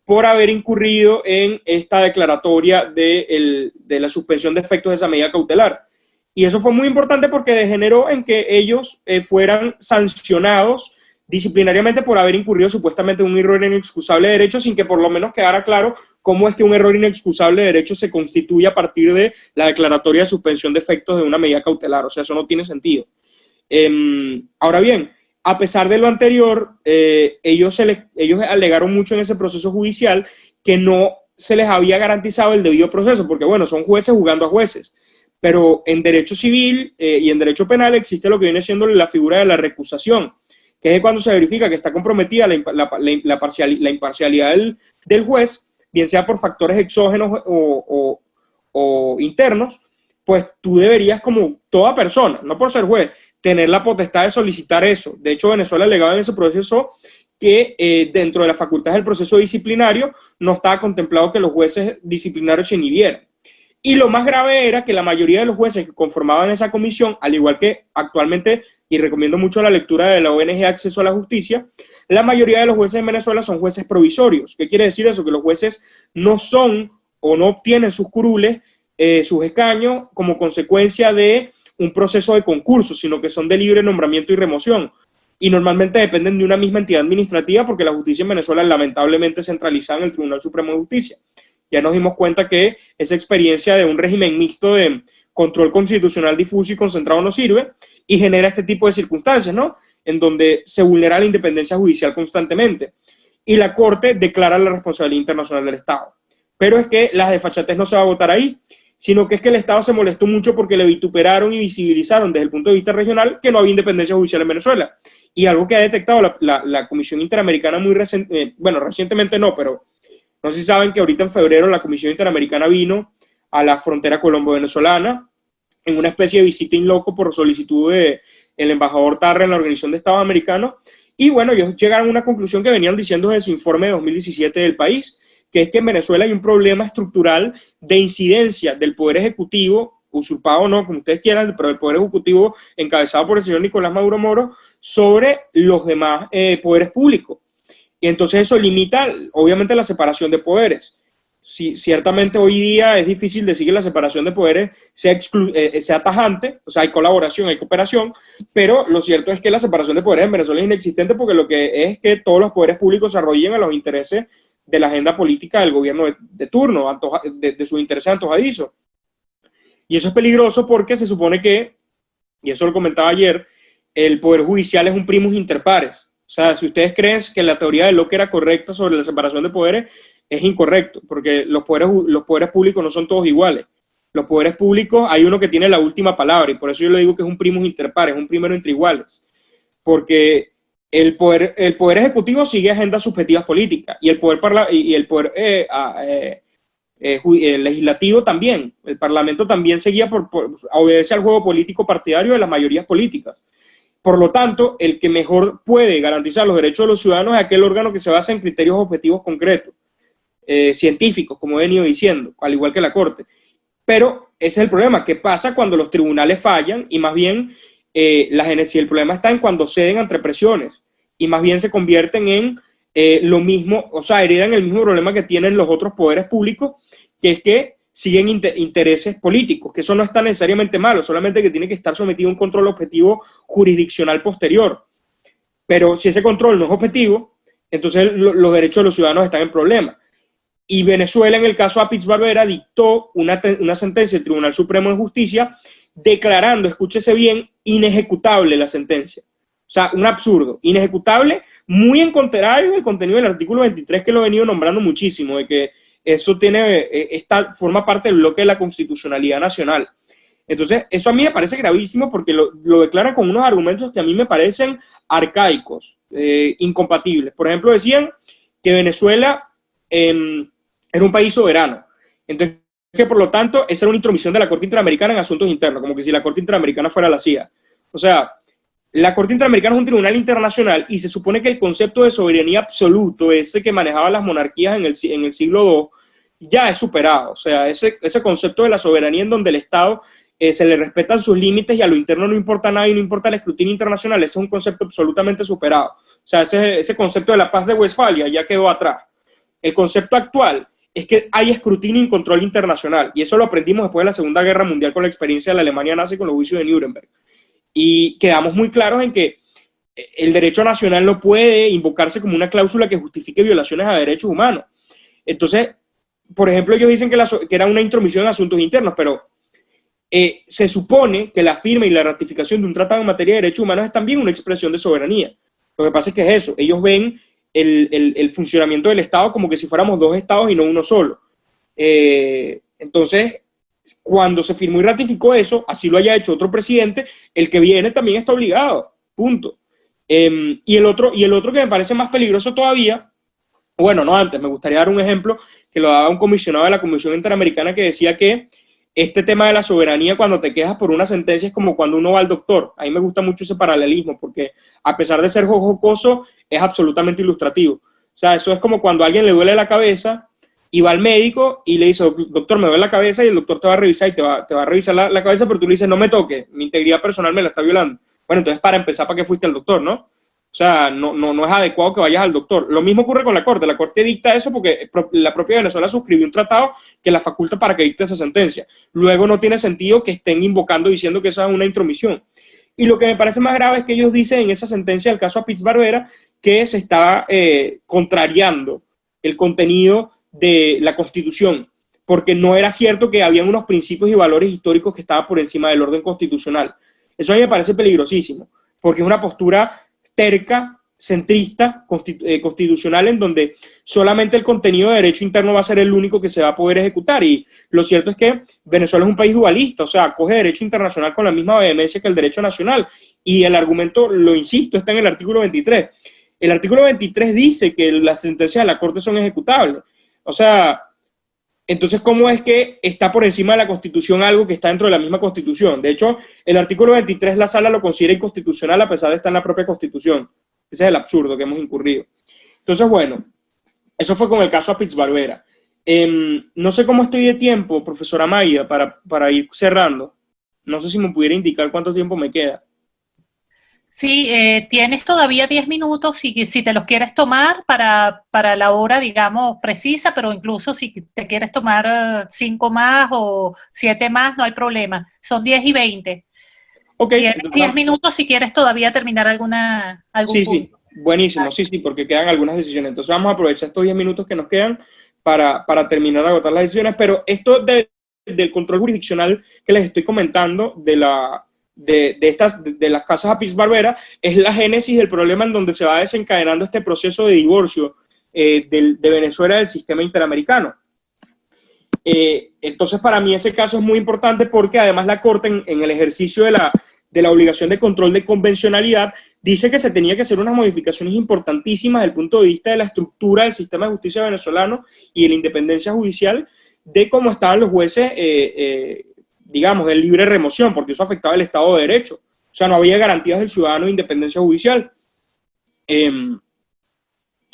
por haber incurrido en esta declaratoria de la suspensión de efectos de esa medida cautelar. Y eso fue muy importante porque degeneró en que ellos fueran sancionados disciplinariamente por haber incurrido supuestamente en un error inexcusable de derecho, sin que por lo menos quedara claro cómo es que un error inexcusable de derecho se constituye a partir de la declaratoria de suspensión de efectos de una medida cautelar. O sea, eso no tiene sentido. Ahora bien, a pesar de lo anterior, ellos alegaron mucho en ese proceso judicial que no se les había garantizado el debido proceso, porque bueno, son jueces jugando a jueces. Pero en derecho civil y en derecho penal existe lo que viene siendo la figura de la recusación, que es cuando se verifica que está comprometida la imparcialidad del juez, bien sea por factores exógenos o internos, pues tú deberías, como toda persona, no por ser juez, tener la potestad de solicitar eso. De hecho, Venezuela alegaba en ese proceso que dentro de las facultades del proceso disciplinario no estaba contemplado que los jueces disciplinarios se inhibieran. Y lo más grave era que la mayoría de los jueces que conformaban esa comisión, al igual que actualmente, y recomiendo mucho la lectura de la ONG Acceso a la Justicia, la mayoría de los jueces en Venezuela son jueces provisorios. ¿Qué quiere decir eso? Que los jueces no son o no obtienen sus curules, sus escaños, como consecuencia de un proceso de concurso, sino que son de libre nombramiento y remoción. Y normalmente dependen de una misma entidad administrativa, porque la justicia en Venezuela es lamentablemente centralizada en el Tribunal Supremo de Justicia. Ya nos dimos cuenta que esa experiencia de un régimen mixto de control constitucional difuso y concentrado no sirve, y genera este tipo de circunstancias, ¿no? En donde se vulnera la independencia judicial constantemente. Y la Corte declara la responsabilidad internacional del Estado. Pero es que la desfachatez no se va a votar ahí, sino que es que el Estado se molestó mucho porque le vituperaron y visibilizaron desde el punto de vista regional que no había independencia judicial en Venezuela. Y algo que ha detectado la Comisión Interamericana muy recientemente, bueno, recientemente no, pero no sé si saben que ahorita en febrero la Comisión Interamericana vino a la frontera colombo-venezolana en una especie de visita in loco por solicitud del embajador Tarra en la Organización de Estados Americanos. Y bueno, ellos llegaron a una conclusión que venían diciendo desde su informe de 2017 del país, que es que en Venezuela hay un problema estructural de incidencia del Poder Ejecutivo, usurpado o no, como ustedes quieran, pero el Poder Ejecutivo encabezado por el señor Nicolás Maduro Moro, sobre los demás poderes públicos. Y entonces eso limita, obviamente, la separación de poderes. Sí, ciertamente hoy día es difícil decir que la separación de poderes sea tajante, o sea, hay colaboración, hay cooperación, pero lo cierto es que la separación de poderes en Venezuela es inexistente, porque lo que es que todos los poderes públicos se arrollen a los intereses de la agenda política del gobierno de turno, de sus intereses antojadizos. Y eso es peligroso porque se supone que, y eso lo comentaba ayer, el Poder Judicial es un primus inter pares. O sea, si ustedes creen que la teoría de Locke era correcta sobre la separación de poderes, es incorrecto, porque los poderes públicos no son todos iguales. Los poderes públicos, hay uno que tiene la última palabra, y por eso yo le digo que es un primus inter pares, un primero entre iguales. Porque el poder ejecutivo sigue agendas subjetivas políticas, y el poder legislativo también. El Parlamento también seguía obedece al juego político partidario de las mayorías políticas. Por lo tanto, el que mejor puede garantizar los derechos de los ciudadanos es aquel órgano que se basa en criterios objetivos concretos, científicos, como he venido diciendo, al igual que la Corte. Pero ese es el problema. ¿Qué pasa cuando los tribunales fallan? Y más bien, la génesis del problema está en cuando ceden ante presiones y más bien se convierten en lo mismo, o sea, heredan el mismo problema que tienen los otros poderes públicos, que es que siguen intereses políticos, que eso no está necesariamente malo, solamente que tiene que estar sometido a un control objetivo jurisdiccional posterior. Pero si ese control no es objetivo, entonces los derechos de los ciudadanos están en problema. Y Venezuela, en el caso Apix Barbera, dictó una sentencia del Tribunal Supremo de Justicia declarando, escúchese bien, inejecutable la sentencia. O sea, un absurdo, inejecutable, muy en contrario del contenido del artículo 23, que lo he venido nombrando muchísimo, de que eso forma parte del bloque de la constitucionalidad nacional. Entonces, eso a mí me parece gravísimo porque lo declaran con unos argumentos que a mí me parecen arcaicos, incompatibles. Por ejemplo, decían que Venezuela era un país soberano. Entonces, que por lo tanto, esa era una intromisión de la Corte Interamericana en asuntos internos, como que si la Corte Interamericana fuera la CIA. O sea, la Corte Interamericana es un tribunal internacional y se supone que el concepto de soberanía absoluto, ese que manejaban las monarquías en el siglo II, ya es superado. O sea, ese concepto de la soberanía en donde el Estado se le respetan sus límites y a lo interno no importa nada y no importa el escrutinio internacional, ese es un concepto absolutamente superado. O sea, ese concepto de la paz de Westfalia ya quedó atrás. El concepto actual es que hay escrutinio y control internacional, y eso lo aprendimos después de la Segunda Guerra Mundial con la experiencia de la Alemania nazi con los juicios de Nuremberg. Y quedamos muy claros en que el derecho nacional no puede invocarse como una cláusula que justifique violaciones a derechos humanos. Entonces, por ejemplo, ellos dicen que era una intromisión en asuntos internos, pero se supone que la firma y la ratificación de un tratado en materia de derechos humanos es también una expresión de soberanía. Lo que pasa es que es eso, ellos ven el funcionamiento del Estado como que si fuéramos dos estados y no uno solo. Entonces, cuando se firmó y ratificó eso, así lo haya hecho otro presidente, el que viene también está obligado, punto. Y el otro que me parece más peligroso todavía, bueno, no antes, me gustaría dar un ejemplo que lo daba un comisionado de la Comisión Interamericana que decía que este tema de la soberanía, cuando te quejas por una sentencia, es como cuando uno va al doctor. A mí me gusta mucho ese paralelismo, porque a pesar de ser jocoso, es absolutamente ilustrativo. O sea, eso es como cuando a alguien le duele la cabeza y va al médico y le dice, doctor, me duele la cabeza, y el doctor te va a revisar y te va a revisar la cabeza, pero tú le dices, no me toque, mi integridad personal me la está violando. Bueno, entonces para empezar, ¿para qué fuiste al doctor, no? O sea, no es adecuado que vayas al doctor. Lo mismo ocurre con la Corte. La Corte dicta eso porque la propia Venezuela suscribió un tratado que la faculta para que dicte esa sentencia. Luego no tiene sentido que estén invocando diciendo que eso es una intromisión. Y lo que me parece más grave es que ellos dicen en esa sentencia del caso Apix Barbera que se está contrariando el contenido de la Constitución, porque no era cierto que habían unos principios y valores históricos que estaban por encima del orden constitucional. Eso a mí me parece peligrosísimo, porque es una postura terca, centrista, constitucional, en donde solamente el contenido de derecho interno va a ser el único que se va a poder ejecutar. Y lo cierto es que Venezuela es un país dualista, o sea, acoge derecho internacional con la misma vehemencia que el derecho nacional. Y el argumento, lo insisto, está en el artículo 23. El artículo 23 dice que las sentencias de la Corte son ejecutables. O sea, entonces, ¿cómo es que está por encima de la Constitución algo que está dentro de la misma Constitución? De hecho, el artículo 23 la Sala lo considera inconstitucional a pesar de estar en la propia Constitución. Ese es el absurdo que hemos incurrido. Entonces, bueno, eso fue con el caso Apix Barbera. No sé cómo estoy de tiempo, profesora Mayda, para ir cerrando. No sé si me pudiera indicar cuánto tiempo me queda. Sí, tienes todavía 10 minutos si te los quieres tomar para la hora, digamos, precisa, pero incluso si te quieres tomar 5 más o 7 más, no hay problema. Son 10 y 20. Okay, Tienes 10 minutos si quieres todavía terminar algún sí, punto. Sí, buenísimo, sí, porque quedan algunas decisiones. Entonces vamos a aprovechar estos 10 minutos que nos quedan para terminar de agotar las decisiones, pero esto del control jurisdiccional que les estoy comentando de las casas Apix Barbera es la génesis del problema en donde se va desencadenando este proceso de divorcio de Venezuela del sistema interamericano. Entonces, para mí ese caso es muy importante porque además la Corte en el ejercicio de la obligación de control de convencionalidad dice que se tenía que hacer unas modificaciones importantísimas desde el punto de vista de la estructura del sistema de justicia venezolano y de la independencia judicial, de cómo estaban los jueces digamos, de libre remoción, porque eso afectaba el Estado de Derecho. O sea, no había garantías del ciudadano de independencia judicial. Sin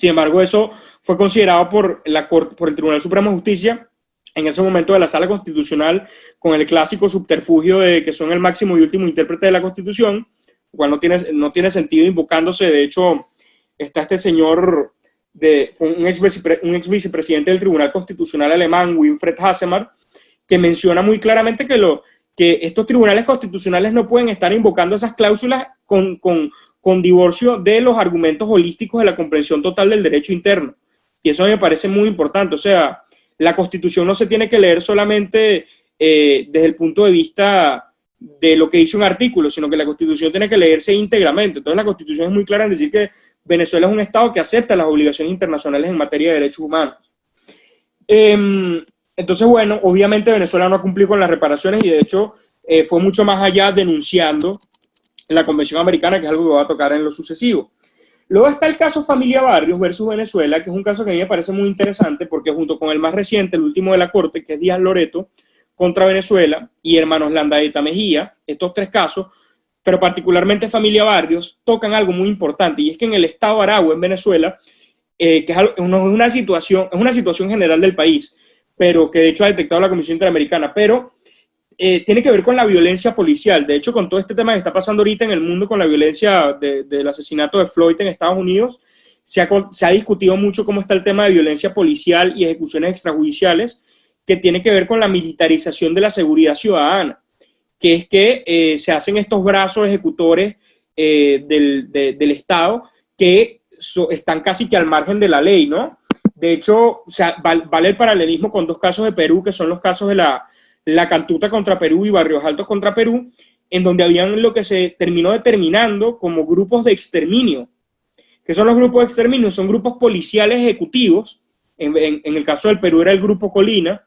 embargo, eso fue considerado por el Tribunal Supremo de Justicia en ese momento de la Sala Constitucional, con el clásico subterfugio de que son el máximo y último intérprete de la Constitución, lo cual no tiene sentido invocándose. De hecho, está este señor, fue un ex vicepresidente del Tribunal Constitucional alemán, Winfried Hassemer, que menciona muy claramente que estos tribunales constitucionales no pueden estar invocando esas cláusulas con divorcio de los argumentos holísticos de la comprensión total del derecho interno. Y eso me parece muy importante. O sea, la Constitución no se tiene que leer solamente desde el punto de vista de lo que dice un artículo, sino que la Constitución tiene que leerse íntegramente. Entonces la Constitución es muy clara en decir que Venezuela es un Estado que acepta las obligaciones internacionales en materia de derechos humanos. Entonces, bueno, obviamente Venezuela no ha cumplido con las reparaciones y de hecho fue mucho más allá denunciando la Convención Americana, que es algo que va a tocar en lo sucesivo. Luego está el caso Familia Barrios versus Venezuela, que es un caso que a mí me parece muy interesante porque junto con el más reciente, el último de la Corte, que es Díaz Loreto, contra Venezuela, y Hermanos Landaeta Mejía, estos tres casos, pero particularmente Familia Barrios, tocan algo muy importante, y es que en el estado Aragua, en Venezuela, que es una situación general del país, pero que de hecho ha detectado la Comisión Interamericana, pero tiene que ver con la violencia policial. De hecho, con todo este tema que está pasando ahorita en el mundo con la violencia del asesinato de Floyd en Estados Unidos, se ha discutido mucho cómo está el tema de violencia policial y ejecuciones extrajudiciales, que tiene que ver con la militarización de la seguridad ciudadana, que es que se hacen estos brazos ejecutores del Estado que están casi que al margen de la ley, ¿no? De hecho, o sea, vale el paralelismo con dos casos de Perú, que son los casos de la Cantuta contra Perú y Barrios Altos contra Perú, en donde habían lo que se terminó determinando como grupos de exterminio. ¿Qué son los grupos de exterminio? Son grupos policiales ejecutivos. En el caso del Perú era el Grupo Colina,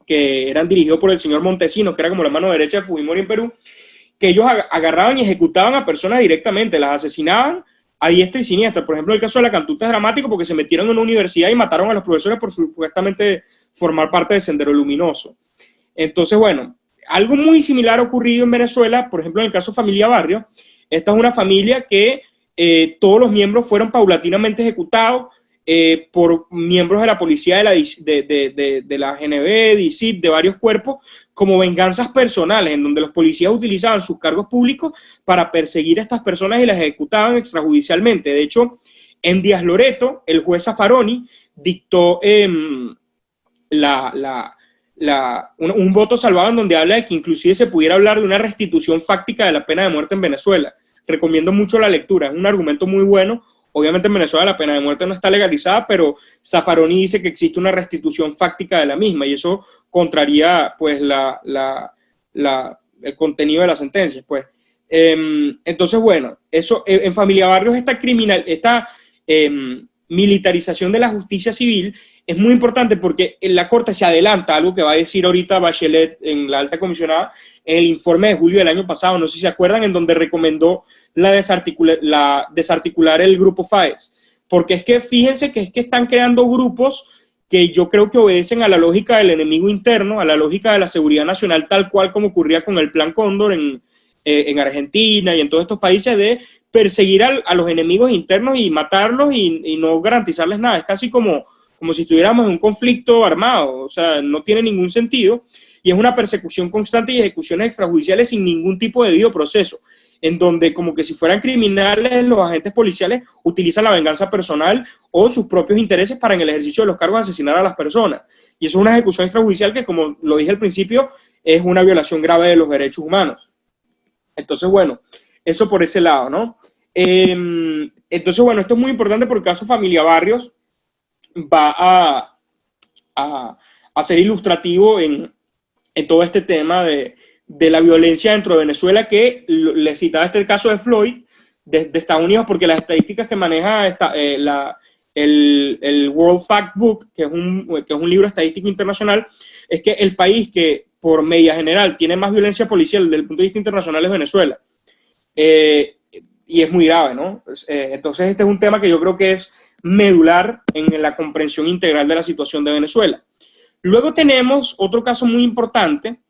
que eran dirigidos por el señor Montesinos, que era como la mano derecha de Fujimori en Perú, que ellos agarraban y ejecutaban a personas directamente, las asesinaban a diestra y siniestra. Por ejemplo, el caso de la Cantuta es dramático porque se metieron en una universidad y mataron a los profesores por supuestamente formar parte del Sendero Luminoso. Entonces, bueno, algo muy similar ha ocurrido en Venezuela, por ejemplo, en el caso Familia Barrios. Esta es una familia que todos los miembros fueron paulatinamente ejecutados por miembros de la policía de la GNB, DICIT, de varios cuerpos, como venganzas personales, en donde los policías utilizaban sus cargos públicos para perseguir a estas personas y las ejecutaban extrajudicialmente. De hecho, en Díaz Loreto, el juez Zaffaroni dictó un voto salvado en donde habla de que inclusive se pudiera hablar de una restitución fáctica de la pena de muerte en Venezuela. Recomiendo mucho la lectura, es un argumento muy bueno. Obviamente en Venezuela la pena de muerte no está legalizada, pero Zaffaroni dice que existe una restitución fáctica de la misma y eso contraría pues el contenido de la sentencia. Pues. Entonces, bueno, eso en Familia Barrios esta militarización de la justicia civil es muy importante porque en la Corte se adelanta algo que va a decir ahorita Bachelet en la alta comisionada en el informe de julio del año pasado, no sé si se acuerdan, en donde recomendó desarticular el grupo FAES. Porque es que fíjense que están creando grupos que yo creo que obedecen a la lógica del enemigo interno, a la lógica de la seguridad nacional, tal cual como ocurría con el Plan Cóndor en Argentina y en todos estos países, de perseguir a los enemigos internos y matarlos y no garantizarles nada. Es casi como si estuviéramos en un conflicto armado, o sea, no tiene ningún sentido, y es una persecución constante y ejecuciones extrajudiciales sin ningún tipo de debido proceso, en donde como que si fueran criminales, los agentes policiales utilizan la venganza personal o sus propios intereses para en el ejercicio de los cargos asesinar a las personas, y eso es una ejecución extrajudicial que, como lo dije al principio, es una violación grave de los derechos humanos. Entonces, bueno, eso por ese lado, ¿no? Entonces, bueno, esto es muy importante porque el caso Familia Barrios va a ser ilustrativo en todo este tema de la violencia dentro de Venezuela, que le citaba el caso de Floyd de Estados Unidos, porque las estadísticas que maneja el World Factbook, que es un libro estadístico internacional, es que el país que por media general tiene más violencia policial desde el punto de vista internacional es Venezuela. Y es muy grave, ¿no? Entonces este es un tema que yo creo que es medular en la comprensión integral de la situación de Venezuela. Luego tenemos otro caso muy importante,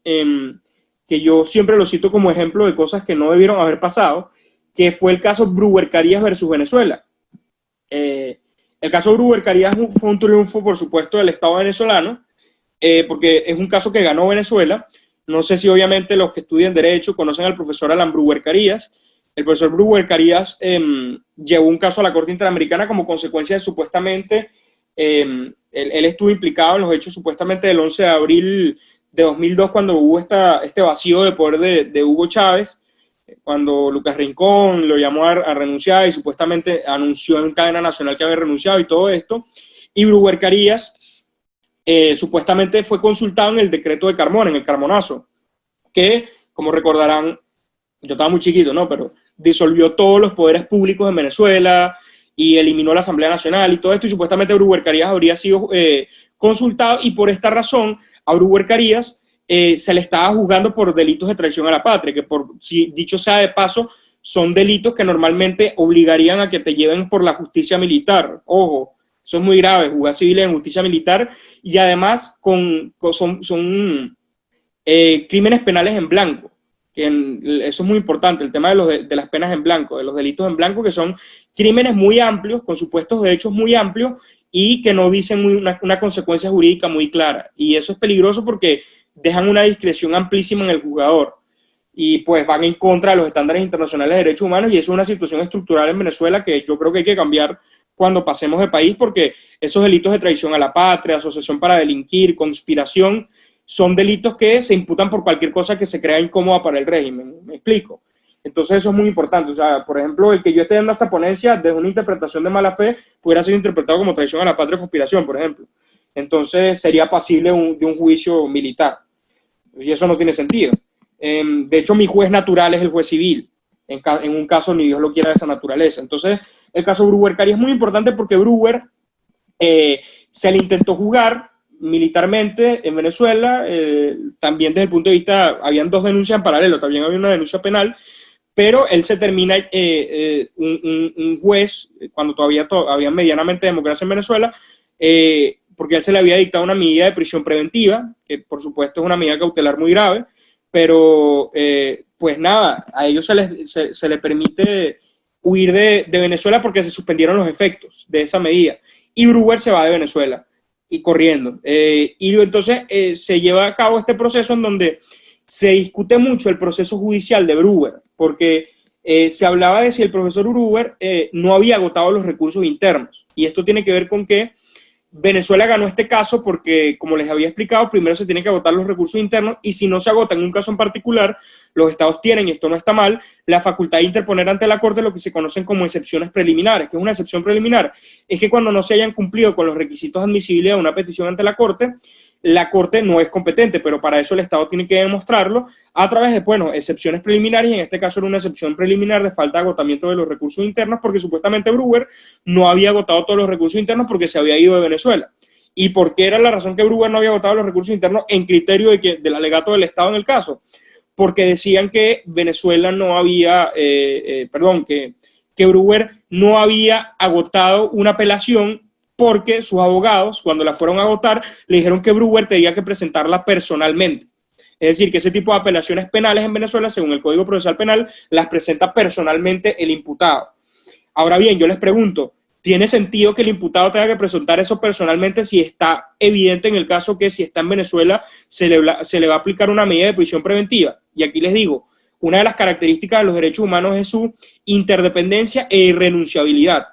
que yo siempre lo cito como ejemplo de cosas que no debieron haber pasado, que fue el caso Brewer Carías versus Venezuela. El caso Brewer Carías fue un triunfo, por supuesto, del Estado venezolano, porque es un caso que ganó Venezuela. No sé si obviamente los que estudian Derecho conocen al profesor Alan Brewer Carías. El profesor Brewer Carías llevó un caso a la Corte Interamericana como consecuencia de supuestamente, él estuvo implicado en los hechos supuestamente del 11 de abril de 2002, cuando hubo este vacío de poder de Hugo Chávez, cuando Lucas Rincón lo llamó a renunciar y supuestamente anunció en cadena nacional que había renunciado y todo esto. Y Brewer Carías supuestamente fue consultado en el decreto de Carmona, en el Carmonazo, que, como recordarán, yo estaba muy chiquito, ¿no? Pero disolvió todos los poderes públicos en Venezuela y eliminó la Asamblea Nacional y todo esto, y supuestamente Brewer Carías habría sido consultado, y por esta razón a Brewer Carías se le estaba juzgando por delitos de traición a la patria, que dicho sea de paso, son delitos que normalmente obligarían a que te lleven por la justicia militar. Ojo, eso es muy grave, juzgar civiles en justicia militar, y además son crímenes penales en blanco. Eso es muy importante, el tema de las penas en blanco, de los delitos en blanco, que son crímenes muy amplios, con supuestos de hechos muy amplios, y que no dicen una consecuencia jurídica muy clara. Y eso es peligroso porque dejan una discreción amplísima en el juzgador, y pues van en contra de los estándares internacionales de derechos humanos, y eso es una situación estructural en Venezuela que yo creo que hay que cambiar cuando pasemos de país, porque esos delitos de traición a la patria, asociación para delinquir, conspiración, son delitos que se imputan por cualquier cosa que se crea incómoda para el régimen. ¿Me explico? Entonces eso es muy importante. O sea, por ejemplo, el que yo esté dando esta ponencia desde una interpretación de mala fe pudiera ser interpretado como traición a la patria o conspiración, por ejemplo. Entonces sería pasible de un juicio militar. Y eso no tiene sentido. De hecho, mi juez natural es el juez civil. En un caso, ni Dios lo quiera, de esa naturaleza. Entonces, el caso Brewer Carías es muy importante porque Brewer se le intentó juzgar militarmente en Venezuela, también desde el punto de vista, habían dos denuncias en paralelo, también había una denuncia penal, pero él se termina, un juez, cuando todavía había medianamente democracia en Venezuela, porque él se le había dictado una medida de prisión preventiva, que por supuesto es una medida cautelar muy grave, pero pues nada, a ellos se les permite huir de Venezuela porque se suspendieron los efectos de esa medida, y Brewer se va de Venezuela y corriendo. Y entonces se lleva a cabo este proceso en donde se discute mucho el proceso judicial de Brewer, porque se hablaba de si el profesor Brewer no había agotado los recursos internos. Y esto tiene que ver con que Venezuela ganó este caso porque, como les había explicado, primero se tienen que agotar los recursos internos, y si no se agotan en un caso en particular, los estados tienen, y esto no está mal, la facultad de interponer ante la Corte lo que se conocen como excepciones preliminares. ¿Qué es una excepción preliminar? Es que cuando no se hayan cumplido con los requisitos de admisibilidad de una petición ante la Corte no es competente, pero para eso el Estado tiene que demostrarlo a través de, bueno, excepciones preliminares, y en este caso era una excepción preliminar de falta de agotamiento de los recursos internos, porque supuestamente Brewer no había agotado todos los recursos internos porque se había ido de Venezuela. ¿Y por qué era la razón que Brewer no había agotado los recursos internos en criterio del alegato del Estado en el caso? Porque decían que Venezuela no había, que Brewer no había agotado una apelación, porque sus abogados, cuando la fueron a agotar, le dijeron que Brewer tenía que presentarla personalmente. Es decir, que ese tipo de apelaciones penales en Venezuela, según el Código Procesal Penal, las presenta personalmente el imputado. Ahora bien, yo les pregunto, ¿tiene sentido que el imputado tenga que presentar eso personalmente si está evidente en el caso que si está en Venezuela se le va a aplicar una medida de prisión preventiva? Y aquí les digo, una de las características de los derechos humanos es su interdependencia e irrenunciabilidad.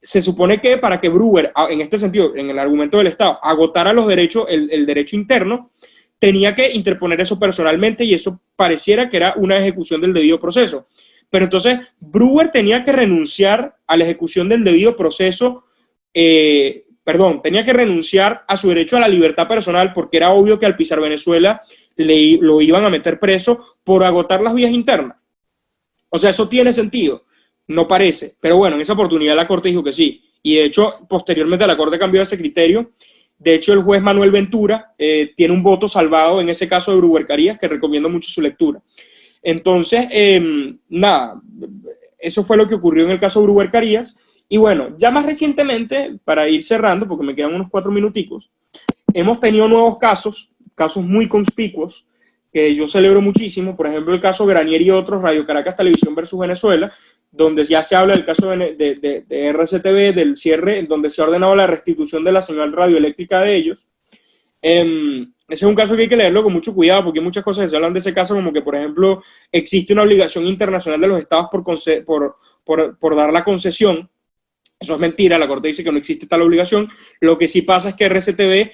Se supone que para que Brewer, en este sentido, en el argumento del Estado, agotara los derechos, el derecho interno, tenía que interponer eso personalmente, y eso pareciera que era una ejecución del debido proceso. Pero entonces Brewer tenía que renunciar a la ejecución del debido proceso, tenía que renunciar a su derecho a la libertad personal, porque era obvio que al pisar Venezuela lo iban a meter preso por agotar las vías internas. O sea, ¿eso tiene sentido? No parece, pero bueno, en esa oportunidad la Corte dijo que sí, y de hecho, posteriormente la Corte cambió ese criterio. De hecho, el juez Manuel Ventura tiene un voto salvado en ese caso de Brewer Carías, que recomiendo mucho su lectura. Entonces, nada, eso fue lo que ocurrió en el caso de Brewer Carías. Y bueno, ya más recientemente, para ir cerrando, porque me quedan unos 4 minuticos, hemos tenido nuevos casos muy conspicuos, que yo celebro muchísimo, por ejemplo el caso Granier y otros, Radio Caracas Televisión versus Venezuela, donde ya se habla del caso de RCTV, del cierre, donde se ha ordenado la restitución de la señal radioeléctrica de ellos. Ese es un caso que hay que leerlo con mucho cuidado, porque hay muchas cosas que se hablan de ese caso, como que, por ejemplo, existe una obligación internacional de los estados por dar la concesión. Eso es mentira, la Corte dice que no existe tal obligación. Lo que sí pasa es que RCTV,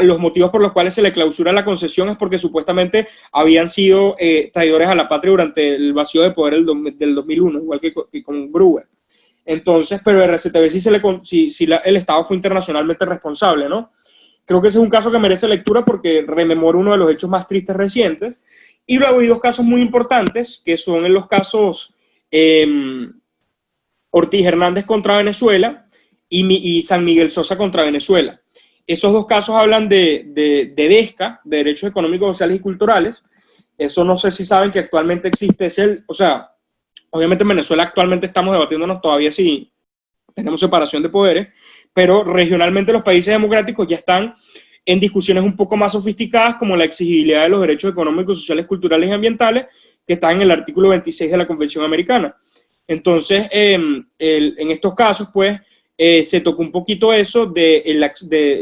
los motivos por los cuales se le clausura la concesión es porque supuestamente habían sido traidores a la patria durante el vacío de poder del 2001, igual que con Brewer. Entonces, pero RCTV sí el Estado fue internacionalmente responsable, ¿no? Creo que ese es un caso que merece lectura porque rememora uno de los hechos más tristes recientes. Y luego hay dos casos muy importantes, que son en los casos Ortiz Hernández contra Venezuela y San Miguel Sosa contra Venezuela. Esos dos casos hablan de DESCA, de Derechos Económicos, Sociales y Culturales. Eso no sé si saben que actualmente existe, obviamente en Venezuela actualmente estamos debatiéndonos todavía si tenemos separación de poderes, pero regionalmente los países democráticos ya están en discusiones un poco más sofisticadas, como la exigibilidad de los derechos económicos, sociales, culturales y ambientales, que están en el artículo 26 de la Convención Americana. Entonces, en estos casos, pues, se tocó un poquito eso de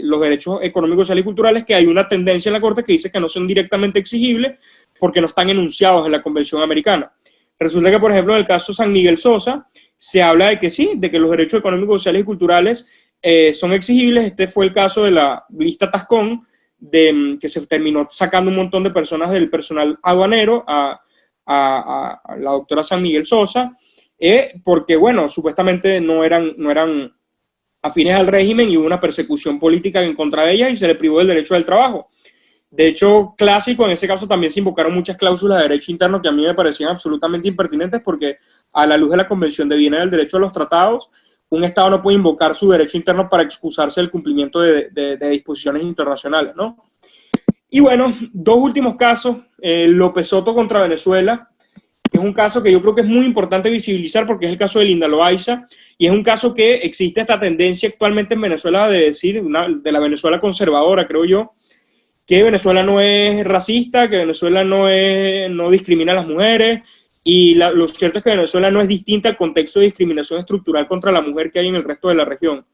los derechos económicos, sociales y culturales, que hay una tendencia en la Corte que dice que no son directamente exigibles porque no están enunciados en la Convención Americana. Resulta que, por ejemplo, en el caso San Miguel Sosa, se habla de que sí, de que los derechos económicos, sociales y culturales son exigibles. Este fue el caso de la lista Tascón, que se terminó sacando un montón de personas del personal aduanero a la doctora San Miguel Sosa, porque, bueno, supuestamente no eran afines al régimen y hubo una persecución política en contra de ellas y se le privó del derecho del trabajo. De hecho, clásico, en ese caso también se invocaron muchas cláusulas de derecho interno que a mí me parecían absolutamente impertinentes porque a la luz de la Convención de Viena del Derecho a los Tratados, un Estado no puede invocar su derecho interno para excusarse del cumplimiento de disposiciones internacionales, ¿no? Y bueno, dos últimos casos, López Soto contra Venezuela, que es un caso que yo creo que es muy importante visibilizar porque es el caso de Linda Loaiza, y es un caso que existe esta tendencia actualmente en Venezuela de decir, de la Venezuela conservadora, creo yo, que Venezuela no es racista, que Venezuela no discrimina a las mujeres, y lo cierto es que Venezuela no es distinta al contexto de discriminación estructural contra la mujer que hay en el resto de la región.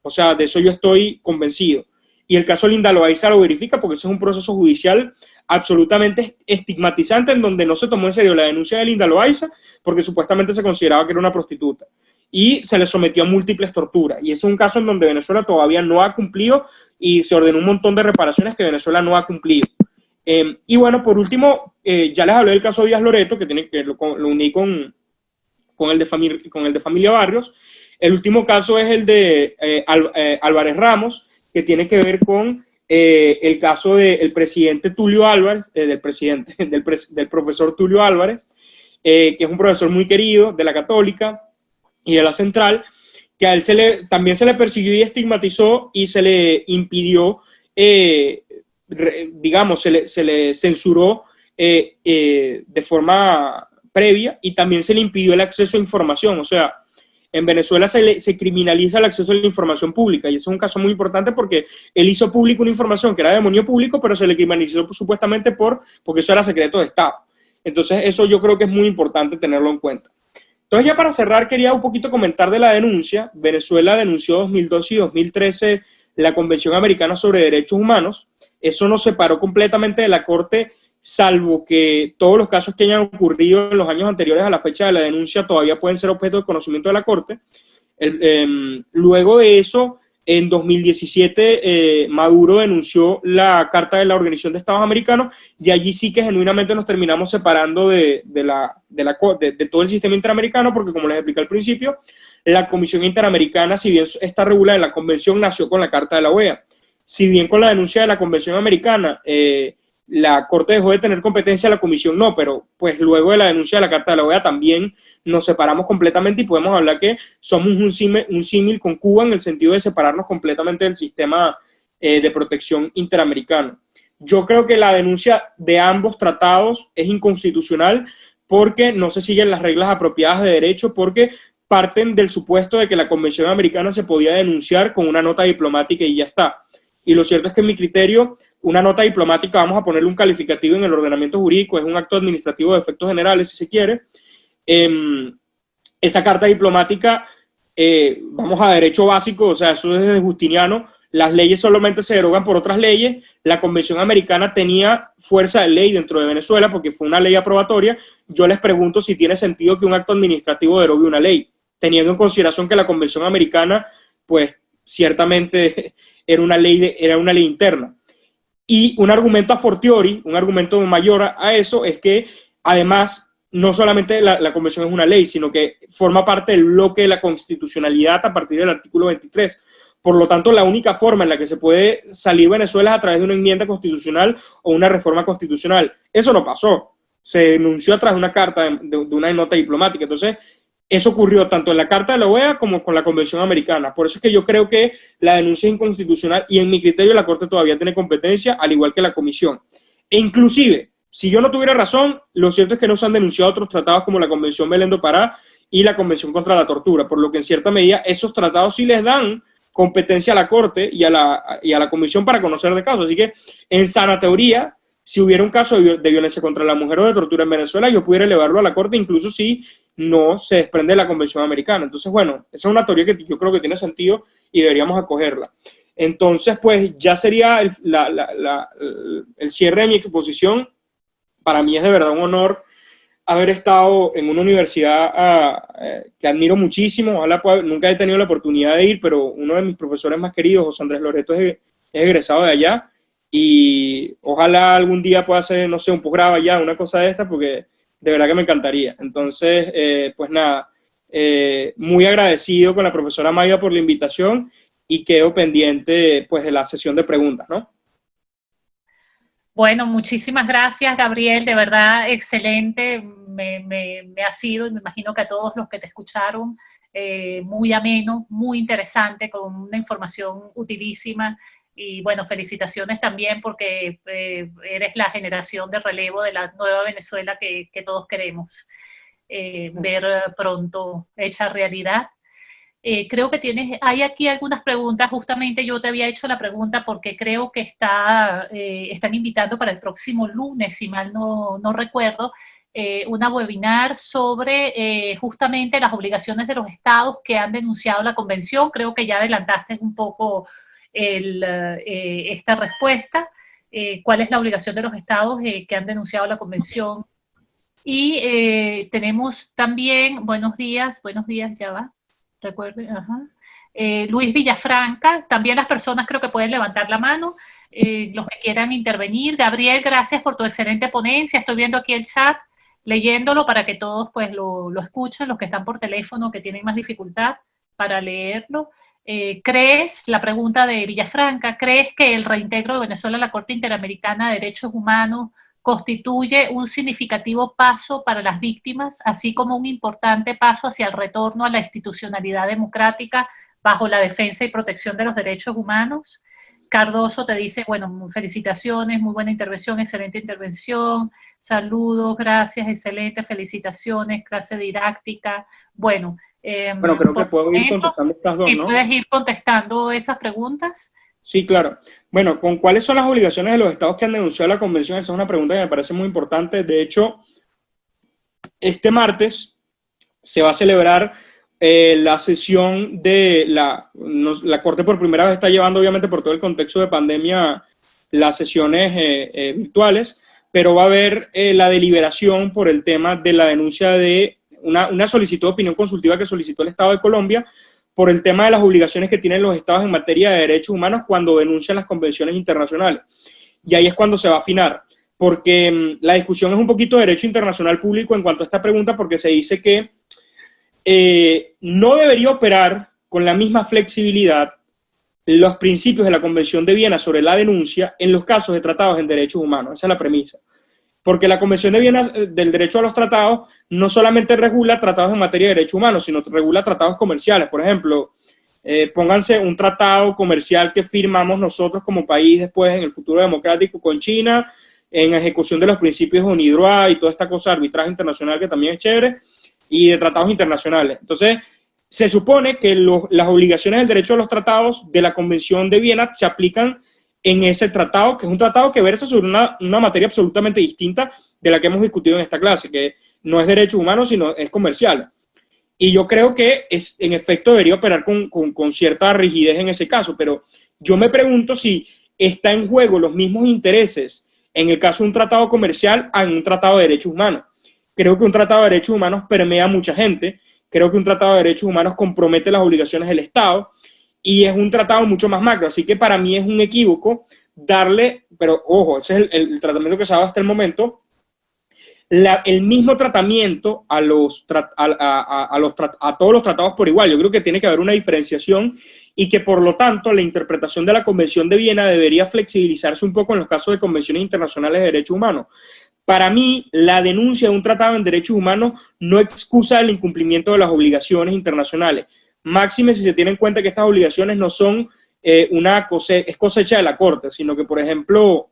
O sea, de eso yo estoy convencido. Y el caso Linda Loaiza lo verifica porque ese es un proceso judicial absolutamente estigmatizante en donde no se tomó en serio la denuncia de Linda Loaiza porque supuestamente se consideraba que era una prostituta. Y se le sometió a múltiples torturas. Y ese es un caso en donde Venezuela todavía no ha cumplido y se ordenó un montón de reparaciones que Venezuela no ha cumplido. Y bueno, por último, ya les hablé del caso Díaz Loreto, que lo uní con el de Familia Barrios. El último caso es el de Álvarez Ramos, que tiene que ver con el caso del presidente Tulio Álvarez, del profesor Tulio Álvarez, que es un profesor muy querido de la Católica y de la Central, que a él también se le persiguió y estigmatizó y se le impidió, digamos, se le censuró de forma previa y también se le impidió el acceso a información. O sea, en Venezuela se criminaliza el acceso a la información pública y eso es un caso muy importante porque él hizo público una información que era de dominio público, pero se le criminalizó supuestamente porque eso era secreto de Estado. Entonces eso yo creo que es muy importante tenerlo en cuenta. Entonces ya para cerrar quería un poquito comentar de la denuncia. Venezuela denunció 2012 y 2013 la Convención Americana sobre Derechos Humanos. Eso nos separó completamente de la Corte, salvo que todos los casos que hayan ocurrido en los años anteriores a la fecha de la denuncia todavía pueden ser objeto de conocimiento de la Corte. Luego de eso, en 2017, Maduro denunció la Carta de la Organización de Estados Americanos y allí sí que genuinamente nos terminamos separando de todo el sistema interamericano porque, como les expliqué al principio, la Comisión Interamericana, si bien está regulada en la Convención, nació con la Carta de la OEA. Si bien con la denuncia de la Convención Americana la Corte dejó de tener competencia, la Comisión no, pero pues luego de la denuncia de la Carta de la OEA también nos separamos completamente y podemos hablar que somos un símil con Cuba en el sentido de separarnos completamente del sistema de protección interamericano. Yo creo que la denuncia de ambos tratados es inconstitucional porque no se siguen las reglas apropiadas de derecho, porque parten del supuesto de que la Convención Americana se podía denunciar con una nota diplomática y ya está. Y lo cierto es que en mi criterio, una nota diplomática, vamos a ponerle un calificativo en el ordenamiento jurídico, es un acto administrativo de efectos generales, si se quiere. Esa carta diplomática, vamos a derecho básico, o sea, eso es desde Justiniano, las leyes solamente se derogan por otras leyes. La Convención Americana tenía fuerza de ley dentro de Venezuela porque fue una ley aprobatoria. Yo les pregunto si tiene sentido que un acto administrativo derogue una ley, teniendo en consideración que la Convención Americana, pues, ciertamente era una ley interna. Y un argumento a fortiori, un argumento mayor a eso, es que además no solamente la Convención es una ley, sino que forma parte del bloque de la constitucionalidad a partir del artículo 23. Por lo tanto, la única forma en la que se puede salir Venezuela es a través de una enmienda constitucional o una reforma constitucional. Eso no pasó. Se denunció a través de una carta, de una nota diplomática. Entonces, eso ocurrió tanto en la Carta de la OEA como con la Convención Americana. Por eso es que yo creo que la denuncia es inconstitucional y en mi criterio la Corte todavía tiene competencia, al igual que la Comisión. E inclusive, si yo no tuviera razón, lo cierto es que no se han denunciado otros tratados como la Convención Belén do Pará y la Convención contra la Tortura, por lo que en cierta medida esos tratados sí les dan competencia a la Corte y a la Comisión para conocer de casos. Así que, en sana teoría, si hubiera un caso de violencia contra la mujer o de tortura en Venezuela, yo pudiera elevarlo a la Corte, incluso si no se desprende de la Convención Americana. Entonces, bueno, esa es una teoría que yo creo que tiene sentido y deberíamos acogerla. Entonces, pues, ya sería el cierre de mi exposición. Para mí es de verdad un honor haber estado en una universidad que admiro muchísimo. Ojalá nunca he tenido la oportunidad de ir, pero uno de mis profesores más queridos, José Andrés Loreto, es egresado de allá, y ojalá algún día pueda hacer, no sé, un posgrado allá, una cosa de esta, porque de verdad que me encantaría. Entonces, pues nada, muy agradecido con la profesora Mayda por la invitación y quedo pendiente, pues, de la sesión de preguntas, ¿no? Bueno, muchísimas gracias, Gabriel, de verdad, excelente, me ha sido, y me imagino que a todos los que te escucharon, muy ameno, muy interesante, con una información utilísima, y bueno, felicitaciones también porque eres la generación de relevo de la nueva Venezuela que todos queremos ver pronto hecha realidad. Creo que hay aquí algunas preguntas. Justamente yo te había hecho la pregunta porque creo que están invitando para el próximo lunes, si mal no recuerdo, una webinar sobre justamente las obligaciones de los estados que han denunciado la convención. Creo que ya adelantaste un poco esta respuesta. ¿Cuál es la obligación de los estados que han denunciado la convención? Y tenemos también, buenos días, ya va. Recuerden, Luis Villafranca, también las personas creo que pueden levantar la mano, los que quieran intervenir. Gabriel, gracias por tu excelente ponencia, estoy viendo aquí el chat, leyéndolo para que todos pues lo escuchen, los que están por teléfono, que tienen más dificultad para leerlo. La pregunta de Villafranca, ¿crees que el reintegro de Venezuela a la Corte Interamericana de Derechos Humanos constituye un significativo paso para las víctimas, así como un importante paso hacia el retorno a la institucionalidad democrática bajo la defensa y protección de los derechos humanos? Cardoso te dice, bueno, felicitaciones, muy buena intervención, excelente intervención, saludos, gracias, excelente, felicitaciones, clase didáctica. Bueno, creo que puedo ir contestando estas dos, ¿no? ¿Puedes ir contestando esas preguntas? Sí, claro. Bueno, ¿con cuáles son las obligaciones de los estados que han denunciado la convención? Esa es una pregunta que me parece muy importante. De hecho, este martes se va a celebrar la sesión de la Corte. Por primera vez está llevando, obviamente por todo el contexto de pandemia, las sesiones virtuales, pero va a haber la deliberación por el tema de la denuncia de una solicitud de opinión consultiva que solicitó el Estado de Colombia por el tema de las obligaciones que tienen los estados en materia de derechos humanos cuando denuncian las convenciones internacionales. Y ahí es cuando se va a afinar, porque la discusión es un poquito de derecho internacional público en cuanto a esta pregunta, porque se dice que no debería operar con la misma flexibilidad los principios de la Convención de Viena sobre la denuncia en los casos de tratados en derechos humanos. Esa es la premisa. Porque la Convención de Viena del derecho a los tratados no solamente regula tratados en materia de derechos humanos, sino regula tratados comerciales. Por ejemplo, pónganse un tratado comercial que firmamos nosotros como país después en el futuro democrático con China, en ejecución de los principios de UNIDROIT y toda esta cosa de arbitraje internacional que también es chévere, y de tratados internacionales. Entonces, se supone que las obligaciones del derecho a los tratados de la Convención de Viena se aplican en ese tratado, que es un tratado que versa sobre una materia absolutamente distinta de la que hemos discutido en esta clase, que no es derechos humanos, sino es comercial. Y yo creo que en efecto debería operar con cierta rigidez en ese caso, pero yo me pregunto si está en juego los mismos intereses en el caso de un tratado comercial a un tratado de derechos humanos. Creo que un tratado de derechos humanos permea a mucha gente, creo que un tratado de derechos humanos compromete las obligaciones del Estado y es un tratado mucho más macro, así que para mí es un equívoco darle, pero ojo, ese es el tratamiento que se ha dado hasta el momento, el mismo tratamiento a todos los tratados por igual. Yo creo que tiene que haber una diferenciación y que por lo tanto la interpretación de la Convención de Viena debería flexibilizarse un poco en los casos de convenciones internacionales de derechos humanos. Para mí, la denuncia de un tratado en derechos humanos no excusa el incumplimiento de las obligaciones internacionales. Máxime si se tiene en cuenta que estas obligaciones no son cosecha de la Corte, sino que, por ejemplo,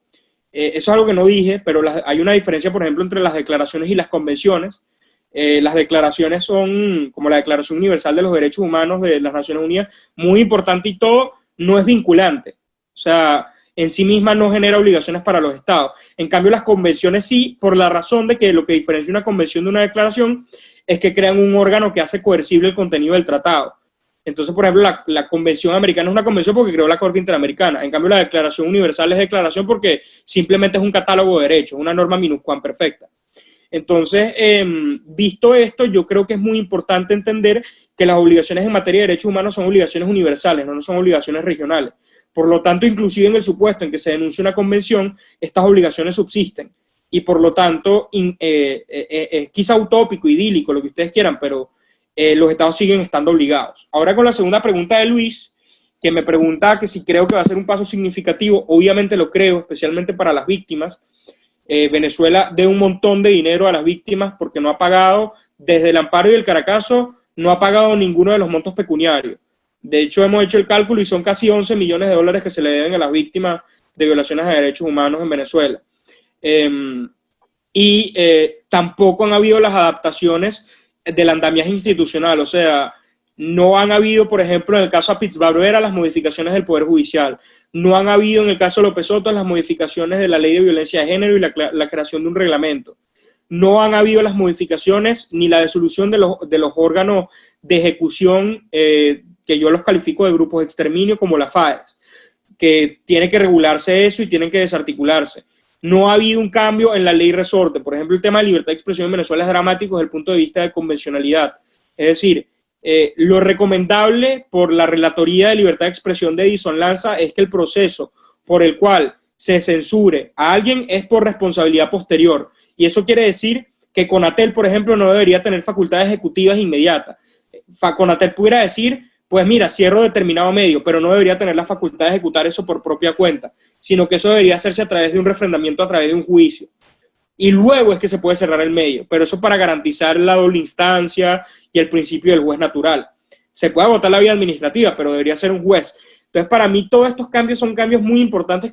eso es algo que no dije, pero hay una diferencia, por ejemplo, entre las declaraciones y las convenciones. Las declaraciones son, como la Declaración Universal de los Derechos Humanos de las Naciones Unidas, muy importante y todo, no es vinculante. O sea, en sí misma no genera obligaciones para los estados. En cambio, las convenciones sí, por la razón de que lo que diferencia una convención de una declaración es que crean un órgano que hace coercible el contenido del tratado. Entonces, por ejemplo, la Convención Americana es una convención porque creó la Corte Interamericana. En cambio, la Declaración Universal es declaración porque simplemente es un catálogo de derechos, una norma minuscuamperfecta. Entonces, visto esto, yo creo que es muy importante entender que las obligaciones en materia de derechos humanos son obligaciones universales, no son obligaciones regionales. Por lo tanto, inclusive en el supuesto en que se denuncie una convención, estas obligaciones subsisten. Y por lo tanto, es quizá utópico, idílico, lo que ustedes quieran, pero los estados siguen estando obligados. Ahora con la segunda pregunta de Luis, que me pregunta que si creo que va a ser un paso significativo. Obviamente lo creo, especialmente para las víctimas. Venezuela debe un montón de dinero a las víctimas porque no ha pagado, desde el Amparo y el Caracazo, no ha pagado ninguno de los montos pecuniarios. De hecho, hemos hecho el cálculo y son casi 11 millones de dólares que se le deben a las víctimas de violaciones de derechos humanos en Venezuela. Tampoco han habido las adaptaciones del andamiaje institucional, o sea, no han habido, por ejemplo, en el caso de Apitz Barberá, las modificaciones del Poder Judicial, no han habido en el caso de López Soto las modificaciones de la Ley de Violencia de Género y la creación de un reglamento, no han habido las modificaciones ni la disolución de los órganos de ejecución que yo los califico de grupos de exterminio como la FAES, que tiene que regularse eso y tienen que desarticularse. No ha habido un cambio en la ley resorte. Por ejemplo, el tema de libertad de expresión en Venezuela es dramático desde el punto de vista de convencionalidad. Es decir, lo recomendable por la Relatoría de Libertad de Expresión de Edison Lanza es que el proceso por el cual se censure a alguien es por responsabilidad posterior. Y eso quiere decir que Conatel, por ejemplo, no debería tener facultades ejecutivas inmediatas. Conatel pudiera decir, pues mira, cierro determinado medio, pero no debería tener la facultad de ejecutar eso por propia cuenta, sino que eso debería hacerse a través de un refrendamiento, a través de un juicio. Y luego es que se puede cerrar el medio, pero eso para garantizar la doble instancia y el principio del juez natural. Se puede agotar la vía administrativa, pero debería ser un juez. Entonces, para mí, todos estos cambios son cambios muy importantes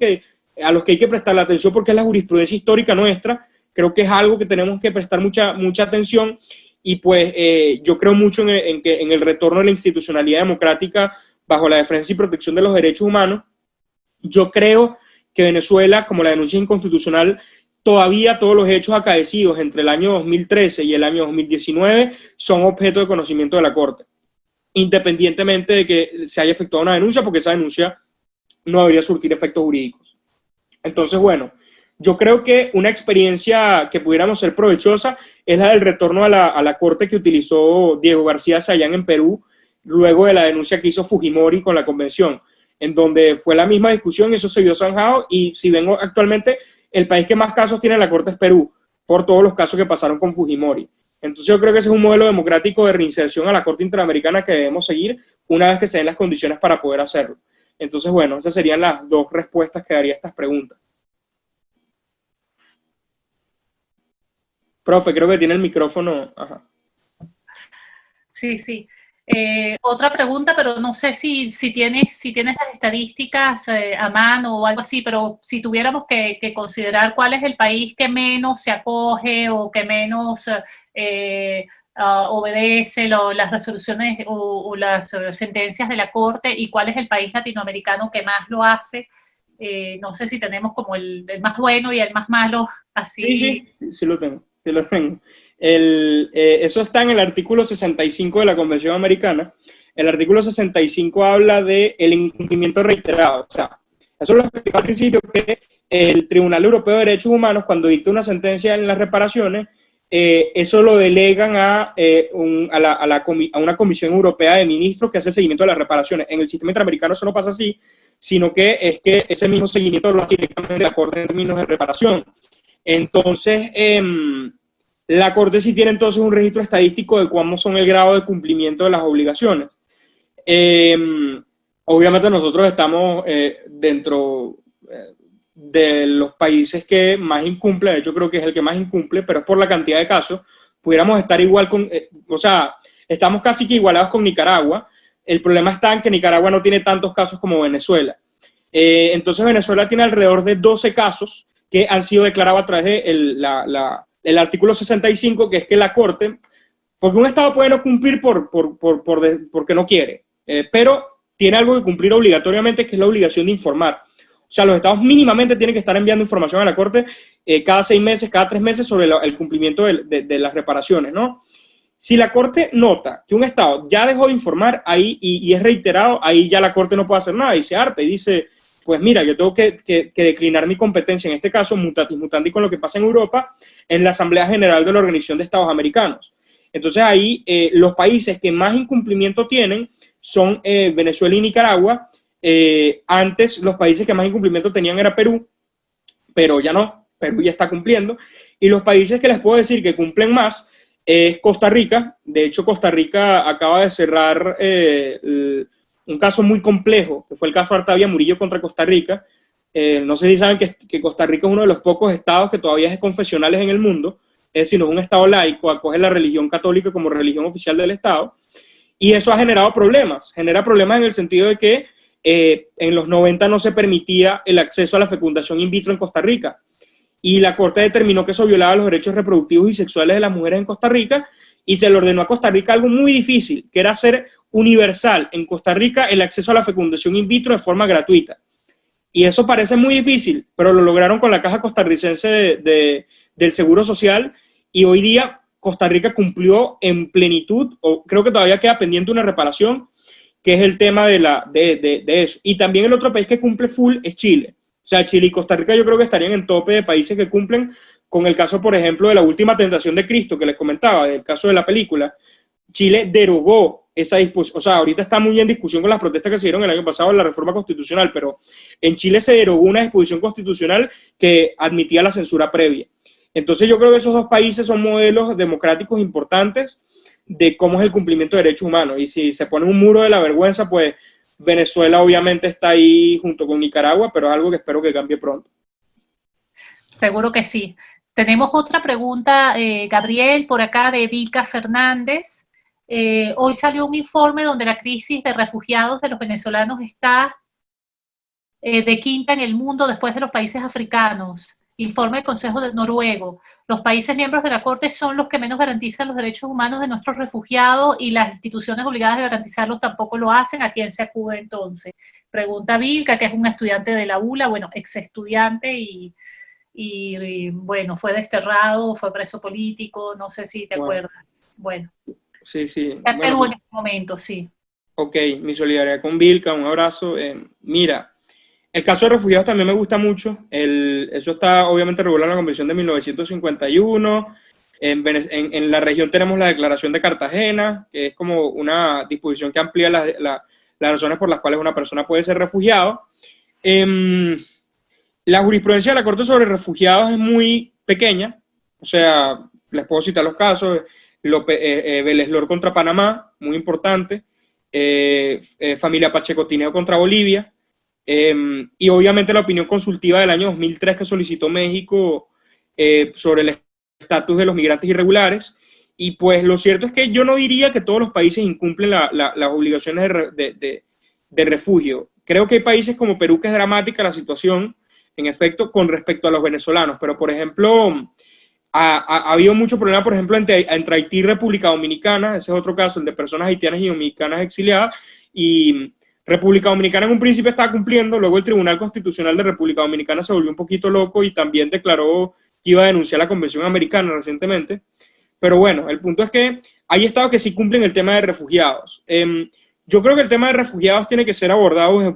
a los que hay que prestarle atención porque es la jurisprudencia histórica nuestra. Creo que es algo que tenemos que prestar mucha atención. Y pues yo creo mucho en el retorno de la institucionalidad democrática bajo la defensa y protección de los derechos humanos. Yo creo que Venezuela, como la denuncia inconstitucional, todavía todos los hechos acaecidos entre el año 2013 y el año 2019 son objeto de conocimiento de la Corte, independientemente de que se haya efectuado una denuncia, porque esa denuncia no debería surtir efectos jurídicos. Entonces, bueno, yo creo que una experiencia que pudiéramos ser provechosa es la del retorno a la corte que utilizó Diego García Sayán en Perú, luego de la denuncia que hizo Fujimori con la convención, en donde fue la misma discusión, eso se vio zanjado, y si ven actualmente, el país que más casos tiene en la corte es Perú, por todos los casos que pasaron con Fujimori. Entonces yo creo que ese es un modelo democrático de reinserción a la Corte Interamericana que debemos seguir una vez que se den las condiciones para poder hacerlo. Entonces, bueno, esas serían las dos respuestas que daría a estas preguntas. Profe, creo que tiene el micrófono. Ajá. Sí. Otra pregunta, pero no sé si tienes las estadísticas a mano o algo así, pero si tuviéramos que considerar cuál es el país que menos se acoge o que menos obedece las resoluciones o las sentencias de la Corte, y cuál es el país latinoamericano que más lo hace, No sé si tenemos como el más bueno y el más malo, así. Sí lo tengo, sí lo tengo. Eso está en el artículo 65 de la Convención Americana. El artículo 65 habla de el incumplimiento reiterado. O sea, eso lo explicó al principio, que el Tribunal Europeo de Derechos Humanos, cuando dicta una sentencia en las reparaciones, eso lo delegan a una Comisión Europea de Ministros que hace el seguimiento de las reparaciones. En el sistema interamericano eso no pasa así, sino que es que ese mismo seguimiento lo hace directamente la Corte en términos de reparación. Entonces, la Corte sí tiene entonces un registro estadístico de cómo son el grado de cumplimiento de las obligaciones. Obviamente nosotros estamos dentro de los países que más incumple, de hecho creo que es el que más incumple, pero es por la cantidad de casos. Pudiéramos estar igual con, o sea, estamos casi que igualados con Nicaragua. El problema está en que Nicaragua no tiene tantos casos como Venezuela. Entonces Venezuela tiene alrededor de 12 casos que han sido declarados a través del artículo 65, que es que la Corte, porque un Estado puede no cumplir porque no quiere, pero tiene algo que cumplir obligatoriamente, que es la obligación de informar. O sea, los Estados mínimamente tienen que estar enviando información a la Corte cada 6 meses, cada 3 meses sobre el cumplimiento de las reparaciones, ¿no? Si la Corte nota que un Estado ya dejó de informar ahí y es reiterado, ahí ya la Corte no puede hacer nada y se harta y dice, pues mira, yo tengo que declinar mi competencia, en este caso, mutatis mutandis con lo que pasa en Europa, en la Asamblea General de la Organización de Estados Americanos. Entonces ahí los países que más incumplimiento tienen son Venezuela y Nicaragua. Antes los países que más incumplimiento tenían era Perú, pero ya no, Perú ya está cumpliendo. Y los países que les puedo decir que cumplen más es Costa Rica. De hecho, Costa Rica acaba de cerrar un caso muy complejo, que fue el caso Artavia Murillo contra Costa Rica. No sé si saben que Costa Rica es uno de los pocos estados que todavía es confesionales en el mundo, es decir, no es un estado laico, acoge la religión católica como religión oficial del estado, y eso ha generado problemas. Genera problemas en el sentido de que en los 90 no se permitía el acceso a la fecundación in vitro en Costa Rica, y la Corte determinó que eso violaba los derechos reproductivos y sexuales de las mujeres en Costa Rica, y se le ordenó a Costa Rica algo muy difícil, que era hacer universal en Costa Rica el acceso a la fecundación in vitro de forma gratuita. Y eso parece muy difícil, pero lo lograron con la Caja Costarricense del Seguro Social, y hoy día Costa Rica cumplió en plenitud, o creo que todavía queda pendiente una reparación, que es el tema de eso. Y también el otro país que cumple full es Chile. O sea, Chile y Costa Rica yo creo que estarían en tope de países que cumplen, con el caso, por ejemplo, de La Última Tentación de Cristo, que les comentaba, del caso de la película. Chile derogó esa disposición, o sea, ahorita está muy en discusión con las protestas que se dieron el año pasado en la reforma constitucional, pero en Chile se derogó una disposición constitucional que admitía la censura previa. Entonces yo creo que esos dos países son modelos democráticos importantes de cómo es el cumplimiento de derechos humanos, y si se pone un muro de la vergüenza, pues Venezuela obviamente está ahí junto con Nicaragua, pero es algo que espero que cambie pronto. Seguro que sí. Tenemos otra pregunta, Gabriel, por acá de Vilca Fernández. Hoy salió un informe donde la crisis de refugiados de los venezolanos está de quinta en el mundo después de los países africanos. Informe del Consejo Noruego. Los países miembros de la Corte son los que menos garantizan los derechos humanos de nuestros refugiados, y las instituciones obligadas a garantizarlos tampoco lo hacen. ¿A quién se acude entonces? Pregunta Vilca, que es un estudiante de la ULA, bueno, ex estudiante y bueno, fue desterrado, fue preso político, no sé si te acuerdas. Bueno. Sí. Está en Perú en este momento, sí. Ok, mi solidaridad con Vilca, un abrazo. Mira, el caso de refugiados también me gusta mucho. Eso está obviamente regulado en la Convención de 1951. En la región tenemos la Declaración de Cartagena, que es como una disposición que amplía las razones por las cuales una persona puede ser refugiado. La jurisprudencia de la Corte sobre refugiados es muy pequeña. O sea, les puedo citar los casos. Vélez Lor contra Panamá, muy importante. Familia Pacheco Tineo contra Bolivia. Y obviamente la opinión consultiva del año 2003 que solicitó México sobre el estatus de los migrantes irregulares. Y pues lo cierto es que yo no diría que todos los países incumplen las obligaciones de refugio. Creo que hay países como Perú que es dramática la situación, en efecto, con respecto a los venezolanos. Pero, por ejemplo, ha habido mucho problema, por ejemplo, entre Haití y República Dominicana. Ese es otro caso, el de personas haitianas y dominicanas exiliadas. Y República Dominicana en un principio estaba cumpliendo, luego el Tribunal Constitucional de República Dominicana se volvió un poquito loco y también declaró que iba a denunciar la Convención Americana recientemente. Pero bueno, el punto es que hay estados que sí cumplen el tema de refugiados. Yo creo que el tema de refugiados tiene que ser abordado desde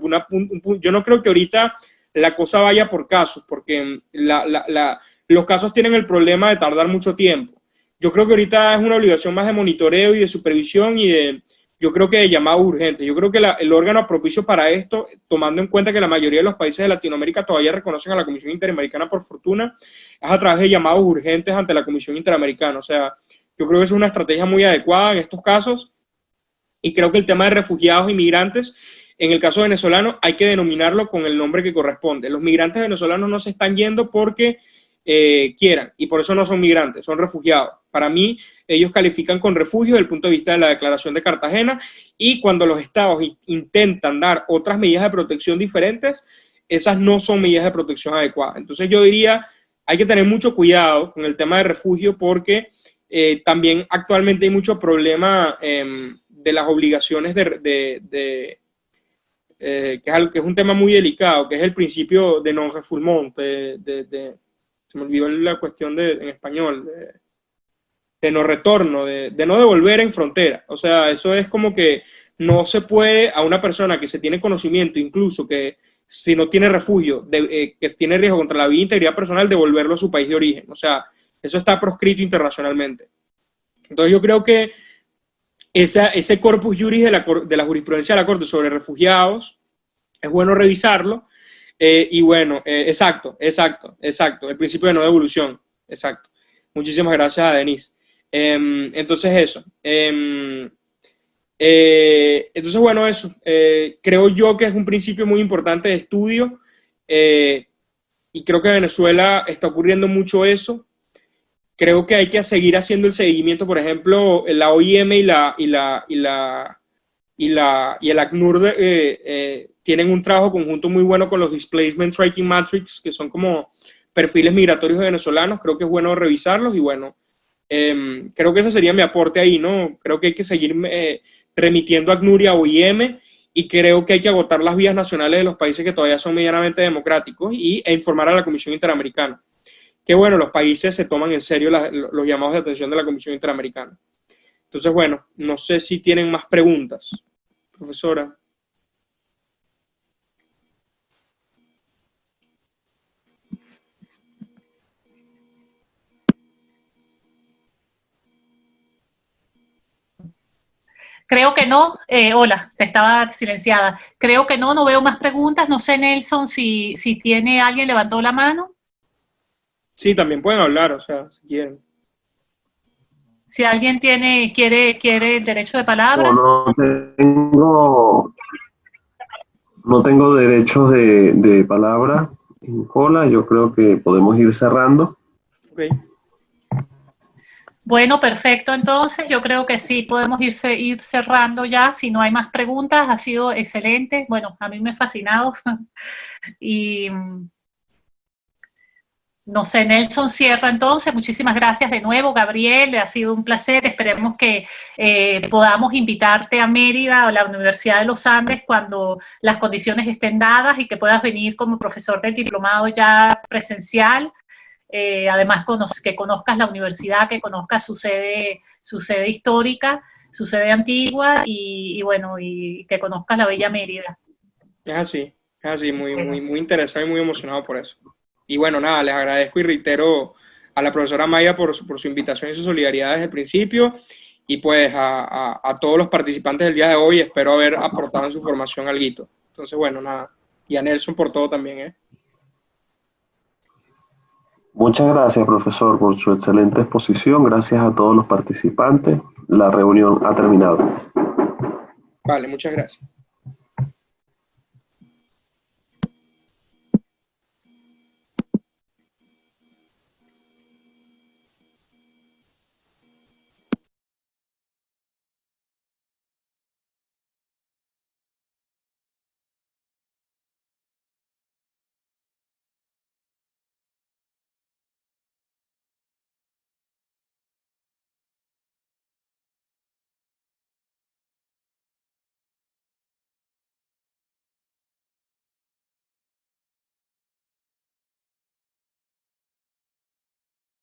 yo no creo que ahorita la cosa vaya por casos, porque los casos tienen el problema de tardar mucho tiempo. Yo creo que ahorita es una obligación más de monitoreo y de supervisión y yo creo que de llamados urgentes. Yo creo que el órgano propicio para esto, tomando en cuenta que la mayoría de los países de Latinoamérica todavía reconocen a la Comisión Interamericana por fortuna, es a través de llamados urgentes ante la Comisión Interamericana. O sea, yo creo que es una estrategia muy adecuada en estos casos y creo que el tema de refugiados y migrantes, en el caso venezolano, hay que denominarlo con el nombre que corresponde. Los migrantes venezolanos no se están yendo porque quieran, y por eso no son migrantes, son refugiados. Para mí, ellos califican con refugio desde el punto de vista de la Declaración de Cartagena, y cuando los estados intentan dar otras medidas de protección diferentes, esas no son medidas de protección adecuadas. Entonces yo diría, hay que tener mucho cuidado con el tema de refugio porque también actualmente hay mucho problema de las obligaciones que es un tema muy delicado, que es el principio de non-refoulement, se me olvidó la cuestión en español, de no retorno, de no devolver en frontera. O sea, eso es como que no se puede a una persona que se tiene conocimiento, incluso que si no tiene refugio, que tiene riesgo contra la vida e integridad personal, devolverlo a su país de origen. O sea, eso está proscrito internacionalmente. Entonces yo creo que ese corpus juris de la jurisprudencia de la Corte sobre refugiados es bueno revisarlo. Y bueno, exacto, el principio de no devolución, exacto. Muchísimas gracias a Denise. Entonces eso. Entonces bueno, eso. Creo yo que es un principio muy importante de estudio y creo que en Venezuela está ocurriendo mucho eso. Creo que hay que seguir haciendo el seguimiento, por ejemplo, la OIM y el ACNUR tienen un trabajo conjunto muy bueno con los Displacement Tracking Matrix, que son como perfiles migratorios venezolanos. Creo que es bueno revisarlos y bueno, creo que ese sería mi aporte ahí, ¿no? Creo que hay que seguir remitiendo a ACNUR y a OIM y creo que hay que agotar las vías nacionales de los países que todavía son medianamente democráticos e informar a la Comisión Interamericana. Que bueno, los países se toman en serio los llamados de atención de la Comisión Interamericana. Entonces, bueno, no sé si tienen más preguntas, profesora. Creo que no. Hola, te estaba silenciada. Creo que no veo más preguntas. No sé, Nelson, si tiene alguien levantó la mano. Sí, también pueden hablar, o sea, si quieren. Si alguien quiere el derecho de palabra. No tengo derechos de palabra en cola. Yo creo que podemos ir cerrando. Okay. Bueno, perfecto. Entonces, yo creo que sí, podemos ir cerrando ya. Si no hay más preguntas, ha sido excelente. Bueno, a mí me ha fascinado. Y no sé, Nelson cierra entonces. Muchísimas gracias de nuevo, Gabriel. Ha sido un placer. Esperemos que podamos invitarte a Mérida o a la Universidad de los Andes cuando las condiciones estén dadas y que puedas venir como profesor del diplomado ya presencial. Además, que conozcas la universidad, que conozcas su sede histórica, su sede antigua y bueno, y que conozcas la bella Mérida. Es así, muy interesado y muy emocionado por eso. Y bueno, nada, les agradezco y reitero a la profesora Maya por su invitación y su solidaridad desde el principio, y pues a todos los participantes del día de hoy, espero haber aportado en su formación alguito. Entonces, bueno, nada, y a Nelson por todo también, Muchas gracias, profesor, por su excelente exposición. Gracias a todos los participantes. La reunión ha terminado. Vale, muchas gracias.